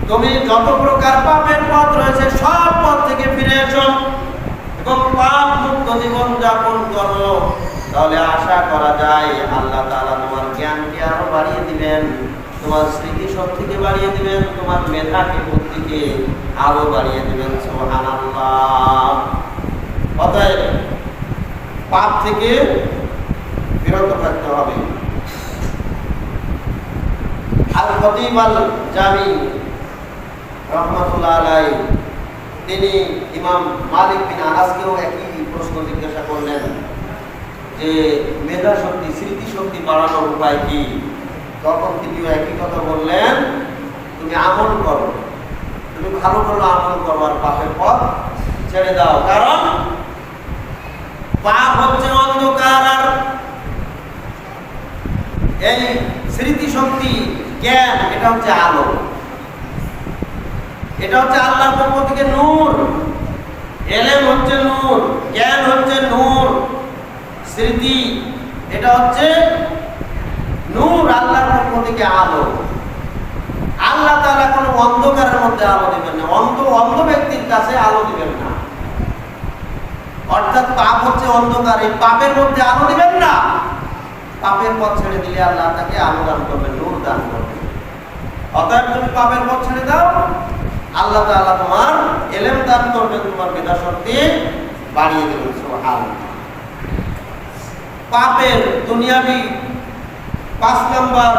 তুমি যত প্রকার পাপের পথ রয়েছে সব পথ থেকে ফিরে এসো এবং পাপ মুক্ত জীবন যাপন করো, তাহলে আশা করা যায় আল্লাহ তাআলা তোমার জ্ঞানকে আরো বাড়িয়ে দিবেন, তোমার স্মৃতি শক্তিকে বাড়িয়ে দিবেন, তোমার মেধাকে বুদ্ধিকে আরো বাড়িয়ে দিবেন। সুবহানাল্লাহ। অতএব পাপ থেকে বিরত থাকতে হবে। আল খতিব আল জামি রাহমাতুল্লাহ আলাইহি তিনি ইমাম মালিক বিন আনাসকেও একই প্রশ্ন জিজ্ঞাসা করলেন যে মেধা শক্তি, স্মৃতি শক্তি বাড়ানোর উপায় কি? তখন তিনিও একই কথা বললেন, তুমি আমল করো, তুমি ভালো ভালো আমল করো আর পাপের পথ ছেড়ে দাও। কারণ পাপ হচ্ছে অন্ধকার আর এই স্মৃতি শক্তি জ্ঞান এটা হচ্ছে আলো, এটা হচ্ছে আল্লাহর পক্ষ থেকে নূর। এলেম হচ্ছে নূর, জ্ঞান হচ্ছে নূর, স্মৃতি এটা হচ্ছে নূর, আল্লাহর পক্ষ থেকে আলো। আল্লাহ তাআলা কোনো অন্ধকারের মধ্যে আলো দিবেন না, অন্ধ ব্যক্তির কাছে আলো দিবেন না। অর্থাৎ পাপ হচ্ছে অন্ধকার, এই পাপের মধ্যে আলো দিবেন না। পাপের পথ ছেড়ে দিলে আল্লাহ তাকে আলো দান করবেন, নূর দান করবেন। অতএব তুমি পাপের পথ ছেড়ে দাও, আল্লাহ তাআলা তোমার ইলম দান করবেন, তোমার মেধা শক্তি বাড়িয়ে দেবেন। সুবহানাল্লাহ। পাপের দুনিয়াবি 5 নম্বর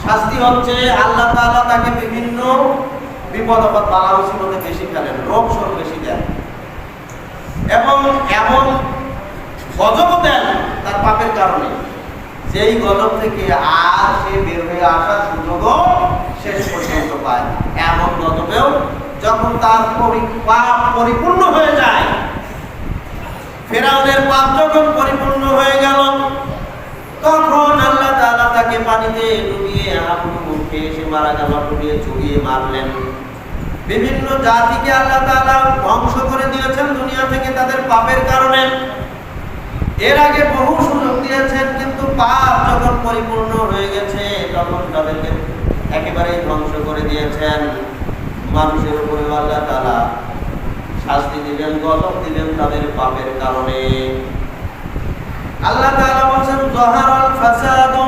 শাস্তি হচ্ছে আল্লাহ তাআলা তাকে বিভিন্ন বিপদ আপদ বালা মুসিবতে বেশি ফেলেন, রোগ শোক বেশি দেন এবং এমন গজব দেন তার পাপের কারণে, যেই গজব থেকে আর সে বের হয়ে আসার সুযোগও শেষ পর্যন্ত পায়। এমন গজবেও যখন তার পাপ পরিপূর্ণ হয়ে যায়, ফেরাউনের পাপ যখন পরিপূর্ণ হয়ে গেল, তখন আল্লাহ তাআলা তাকে পানিতে ডুবিয়ে হাবুডুবু খেয়ে সে মারা গেল, ডুবিয়ে চুবিয়ে মারলেন। বিভিন্ন জাতিকে আল্লাহ তাআলা ধ্বংস করে দিয়েছেন দুনিয়া থেকে তাদের পাপের কারণে। এর আগে বহু সুযোগ দিয়েছেন, কিন্তু পাপ যখন পরিপূর্ণ হয়ে গেছে তখন তাদেরকে একেবারে ধ্বংস করে দিয়েছেন। মানুষের উপরে আল্লাহ তাআলা শাস্তি দিবেন, গজব দিবেন তাদের পাপের কারণে। আল্লাহ তাআলা বলেন, যাহারাল ফাসাদু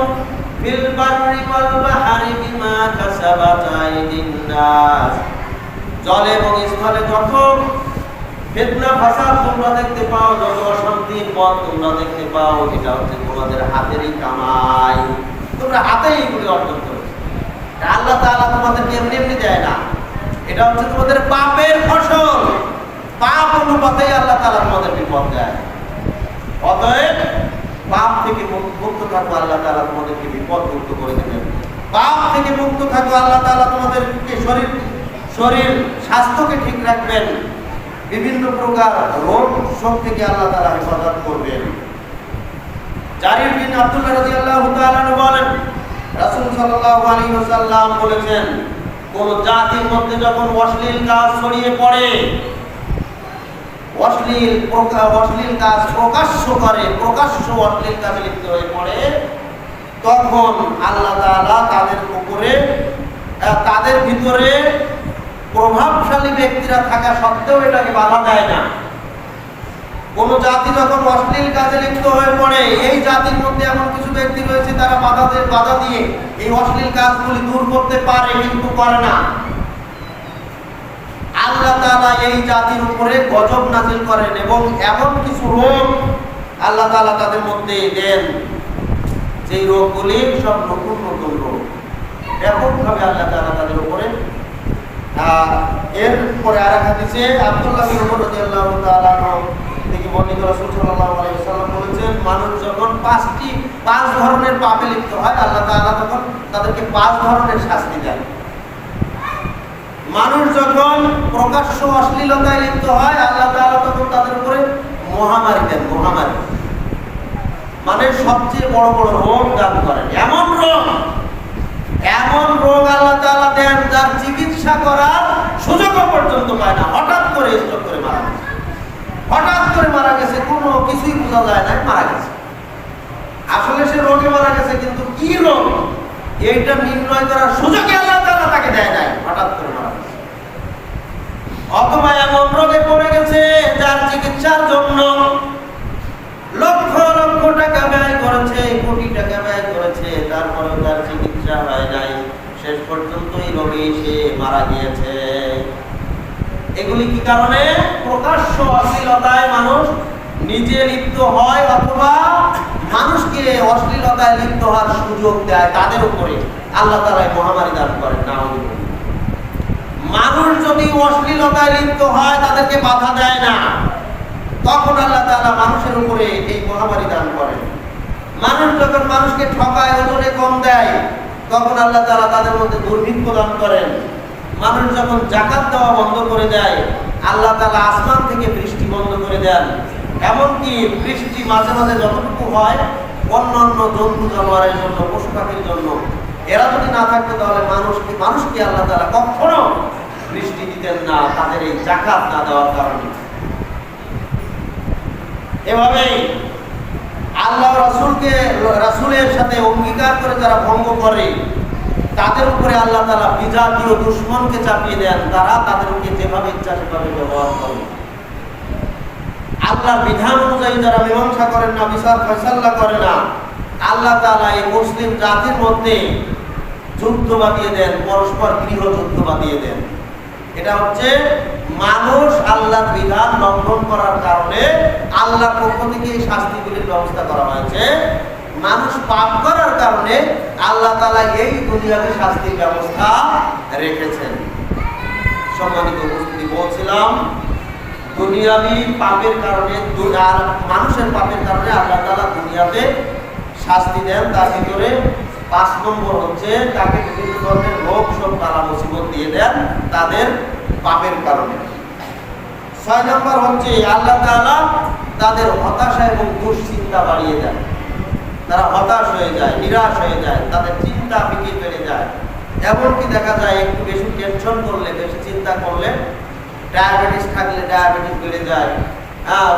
ফিল বাররি ওয়াল বাহরি বিমা কাসাবাত আইদিন নাস। জলে এবং স্থলে যত ফিতনা ফাসাদ তোমরা দেখতে পাও, যত অশান্তির পথ তোমরা দেখতে পাও, এটা হচ্ছে তোমাদের হাতেরই কামাই, তোমরা হাতেই এগুলি অর্জন করেছো। আল্লাহ তাআলা তোমাদেরকে এমনি এমনি দেয় না, এটা হচ্ছে তোমাদের পাপের ফসল। পাপ অনুপাতেই আল্লাহ তাআলা তোমাদের বিপদ দেয়। অতএব পাপ থেকে মুক্ত থাকো, আল্লাহ তাআলা তোমাদেরকে বিপদ মুক্ত করে দেবেন। পাপ থেকে মুক্ত থাকো, আল্লাহ তাআলা তোমাদেরকে শরীর স্বাস্থ্যকে ঠিক রাখবেন। বিভিন্ন প্রকার রোগ শোক থেকে আল্লাহ তাআলা হেফাজত করবেন। জারির বিন আব্দুল্লাহ রাদিয়াল্লাহু তাআলা বলেন, রাসূল সাল্লাল্লাহু আলাইহি ওয়াসাল্লাম বলেছেন, কোন জাতির মধ্যে যখন অশ্লীল কাজ ছড়িয়ে পড়ে, অশ্লীল কাজ প্রকাশ্য করে, প্রকাশ্য অশ্লীল কাজে লিপ্ত হয়ে পড়ে, তখন আল্লাহ তাআলা তাদের উপরে, তাদের ভিতরে প্রভাবশালী ব্যক্তিরা থাকা সত্ত্বেও এটাকে বাধা দেয় না। কোন জাতি যখন অশ্লীল কাজে লিপ্ত হয়ে পড়ে, এই জাতির মধ্যে এমন কিছু ব্যক্তি রয়েছে তারা বাধা দিয়ে এই অশ্লীল কাজগুলি দূর করতে পারে, কিন্তু করে না। আল্লাহ তাআলা এই জাতির উপরে গজব নাযিল করেন এবং এমন কিছু রোগ আল্লাহ তাআলা তাদের মধ্যে দেন, যেই রোগগুলি সব নতুন নতুন রোগ, ব্যাপকভাবে আল্লাহ তাআলা তাদের উপরে। এরপরে আরেক হাদিসে আব্দুল্লাহ বিন উমর রাদিয়াল্লাহু তাআলা থেকে বর্ণিত, রাসূল সাল্লাল্লাহু আলাইহি ওয়াসাল্লাম বলেছেন, মানুষ যখন 5 ধরনের পাপে লিপ্ত হয়, আল্লাহ তাআলা তখন তাদেরকে 5 ধরনের শাস্তি দেন। মানুষ যখন প্রকাশ্য অশ্লীলতায় লিপ্ত হয়, আল্লাহ তাআলা তখন তাদের উপরে মহামারী দেন। মহামারী মানে সবচেয়ে বড় বড় রোগ দান করেন। এমন রোগ আল্লাহ তাআলা দেন যার চিকিৎসা করার সুযোগও পর্যন্ত পায় না। হঠাৎ করে স্ট্রোক করে মারা গেছে, কোনো কিছুই বোঝা যায় না মারা গেছে। আসলে সে রোগে মারা গেছে, কিন্তু কি রোগ এইটা নির্ণয় করার সুযোগই আল্লাহ তাআলা তাকে দেয় নাই, হঠাৎ করে মারা গেছে। অথবা এমন রোগে পড়ে গেছে যার চিকিৎসার জন্য লক্ষ লক্ষ টাকা ব্যয় করেছে, কোটি টাকা ব্যয় করেছে, তারপরেও তার চিকিৎসা হয় নাই, শেষ পর্যন্ত এই রোগে সে মারা গিয়েছে। এগুলি কি কারণে? প্রকাশ্য অশ্লীলতায় মানুষ নিজে লিপ্ত হয় অথবা মানুষকে অশ্লীলতায় লিপ্ত হওয়ার সুযোগ দেয়, তাদের উপরে আল্লাহ তাআলা মহামারী দান করেন। নাউযুবিল্লাহ। মানুষ যদি অশ্লীলতায় লিপ্ত হয়, তাদেরকে বাধা দেয় না, তখন আল্লাহ তাআলা মানুষের উপরে এই মহামারী দান করেন। মানুষ যখন মানুষকে ঠকায়, ওজনে কম দেয়, তখন আল্লাহ তাআলা তাদের মধ্যে দুর্ভিক্ষ দান করেন। মানুষ যখন যাকাত দেওয়া বন্ধ করে দেয়, আল্লাহ তাআলা আসমান থেকে বৃষ্টি বন্ধ করে দেন। এমনকি বৃষ্টি মাঝে মাঝে যতটুকু হয় অন্যান্য জন্তু জানোয়ারের জন্য, পশু পাখির জন্য, এরা যদি না থাকতো তাহলে মানুষকে আল্লাহ তাআলা কখনো বৃষ্টি দিতেন না, তাদের এই যাকাত না দেওয়ার কারণে। এভাবেই আল্লাহ রাসূলের সাথে অঙ্গীকার করে যারা ভঙ্গ করে, তাদের উপরে আল্লাহ তাআলা বিজাতীয় দুশমনকে চাপিয়ে দেন। তারা তাদেরকে যেভাবে ইচ্ছা সেভাবে ব্যবহার করে। আল্লাহর বিধান অনুযায়ী যারা মীমাংসা করেন না, বিচার ফয়সালা করে না, আল্লাহ তাআলা এই মুসলিম জাতির মধ্যে যুদ্ধ বাঁধিয়ে দেন, পরস্পর গৃহযুদ্ধ বাঁধিয়ে দেন। এটা হচ্ছে মানুষ আল্লাহর বিধান লঙ্ঘন করার কারণে আল্লাহর পক্ষ থেকে এই শাস্তিগুলির ব্যবস্থা করা হয়েছে। মানুষ পাপ করার কারণে আল্লাহ তাআলা এই দুনিয়াতে শাস্তির ব্যবস্থা রেখেছেন। সম্মানিত উপস্থিতি, বলছিলাম দুনিয়াবি পাপের কারণে আর মানুষের পাপের কারণে আল্লাহ তাআলা দুনিয়াতে শাস্তি দেন। তার ভিতরে 5 নম্বর হচ্ছে তাকে বিভিন্ন ধরনের রোগ শোক বালা মুসিবত দিয়ে দেন তাদের পাপের কারণে। 6 নম্বর হচ্ছে আল্লাহ তাআলা তাদের হতাশা এবং দুশ্চিন্তা বাড়িয়ে দেন। তারা হতাশ হয়ে যায়, নিরাশ হয়ে যায়, তাদের চিন্তা ফিকির বেড়ে যায়। এমনকি দেখা যায় একটু বেশি টেনশন করলে, বেশি চিন্তা করলে, ডায়াবেটিস থাকলে ডায়াবেটিস বেড়ে যায়,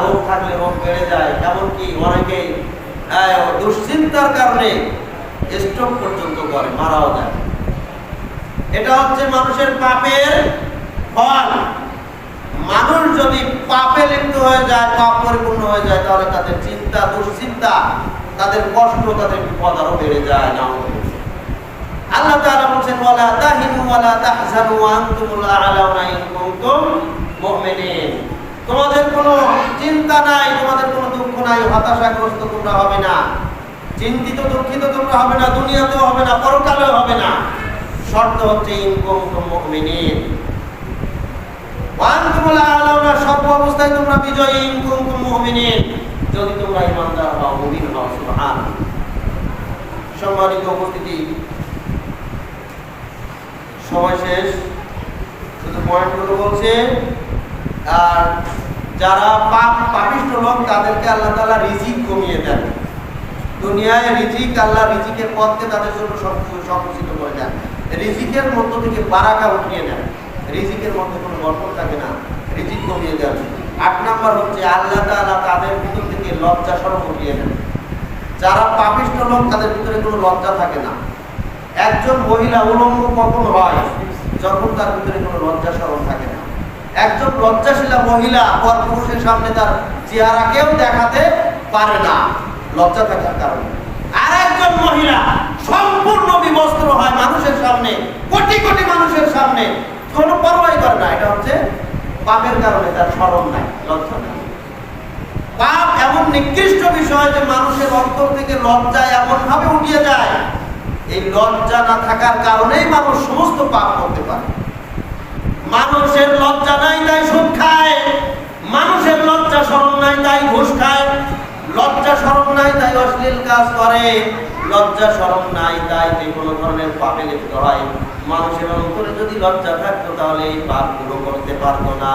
রোগ থাকলে রোগ বেড়ে যায়। এমনকি অনেকেই দুশ্চিন্তার কারণে স্ট্রোক পর্যন্ত করে, মারাও যায়। এটা হচ্ছে মানুষের পাপের ফল। মানুষ যদি পাপে লিপ্ত হয়ে যায়, পাপ পরিপূর্ণ হয়ে যায়, তাহলে তাদের চিন্তা, দুশ্চিন্তা, তাদের কষ্ট, তাদের বিপদ আরো বেড়ে যায়। না, আল্লাহ তাআলা বলেন ওয়ালা তাহিনু ওয়ালা তাহজানু ওয়া আনতুমুল আ'লাউনা ইন কুনতুম মুমিনিন। তোমাদের কোনো চিন্তা নাই, তোমাদের কোনো দুঃখ নাই, হতাশাগ্রস্ত তোমরা হবে না, চিন্তিত দুঃখিত তোমরা হবে না, দুনিয়াতেও হবে না, পরকালেও হবে না। শর্ত হচ্ছে ইন কুনতুম মুমিনিন। ওয়া আনতুমুল আ'লাউনা, সব অবস্থায় তোমরা বিজয়ী। ইন কুনতুম মুমিনিন, যদি তোমরা ঈমানদার হও, মুমিন হও। সুবহানাল্লাহ। সম্মানিত উপস্থিতি, সময় শেষ, শুধু পয়েন্টগুলো বলছে। আর যারা পাপিষ্ঠ লোক, তাদেরকে আল্লাহ তাআলা রিজিক কমিয়ে দেন। দুনিয়ায় রিজিক, আল্লাহ রিজিকের পথকে তাদের জন্য সংকুচিত করে দেন। রিজিকের মধ্য থেকে বারাকা উঠিয়ে দেন, রিজিকের মধ্যে কোনো বরকত থাকে না, রিজিক কমিয়ে দেন। 8 নম্বর হচ্ছে আল্লাহ তাআলা তাদের ভিতর থেকে লজ্জা শরম উঠিয়ে দেন। যারা পাপিষ্ঠ লোক, তাদের ভিতরে কোনো লজ্জা থাকে না। একজন মহিলা উলঙ্গ কখন হয়? যখন তার ভিতরে কোনো লজ্জা শরম থাকে না। একজন লজ্জাশীলা মহিলা পরপুরুষের সামনে তার চেহারাকেও দেখাতে পারে না, লজ্জা থাকার কারণে। আর একজন মহিলা সম্পূর্ণ বিবস্ত্র হয় মানুষের সামনে, কোটি কোটি মানুষের সামনে, কোনো পরোয়াই করে না। এটা হচ্ছে পাপের কারণে, তার শরম নাই, লজ্জা নাই। পাপ এমন নিকৃষ্ট বিষয় যে মানুষের অন্তর থেকে লজ্জা এমন ভাবে উঠিয়ে যায়, এই লজ্জা না থাকার কারণেই মানুষ সমস্ত পাপ করতে পারে। মানুষের লজ্জা নাই তাই সুদ খায়, মানুষের লজ্জা শরম নাই তাই ঘুষ খায়, লজ্জা শরম নাই তাই অশ্লীল কাজ করে, লজ্জা শরম নাই তাই যে কোনো ধরনের পাপে লিপ্ত হয়। মানুষের অন্তরে যদি লজ্জা থাকতো তাহলে এই পাপগুলো করতে পারতো না।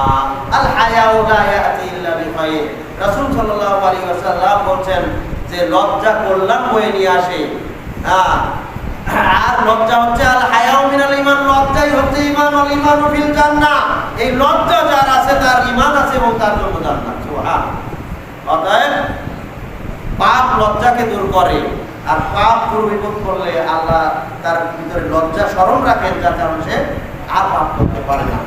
আল হায়াউ লা ইয়াতি ইল্লা বিখাইর। রাসূল সাল্লাল্লাহু আলাইহি ওয়াসাল্লাম বলেন যে লজ্জা কল্যাণ বয়ে নিয়ে আসে। আর লজ্জা হচ্ছে আল হায়াউ মিনাল ঈমান, লজ্জাই হচ্ছে ঈমান। আল ঈমানু ফিল জান্নাহ, এই লজ্জা যার আছে তার ঈমান আছে এবং তার জন্য জান্নাত। সুবহানাল্লাহ। অতএব পাপ লজ্জাকে দূর করে, আর পাপ দূরীভূত করলে আল্লাহ তার ভিতরে লজ্জা স্মরণ রাখেন, যার কারণে সে আর পাপ করতে পারে না।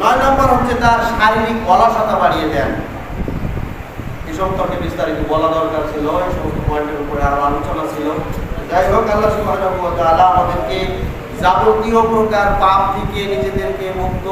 9 নম্বর হচ্ছে তার শারীরিক অলসতা বাড়িয়ে দেন। এই সম্পর্কে বিস্তারিত বলা দরকার ছিল, এই সমস্ত পয়েন্টের উপরে আরো আলোচনা ছিল। যাই হোক, আল্লাহ সুবহানাহু ওয়া তাআলা আমাদেরকে যাবতীয় প্রকার পাপ থেকে নিজেদেরকে মুক্ত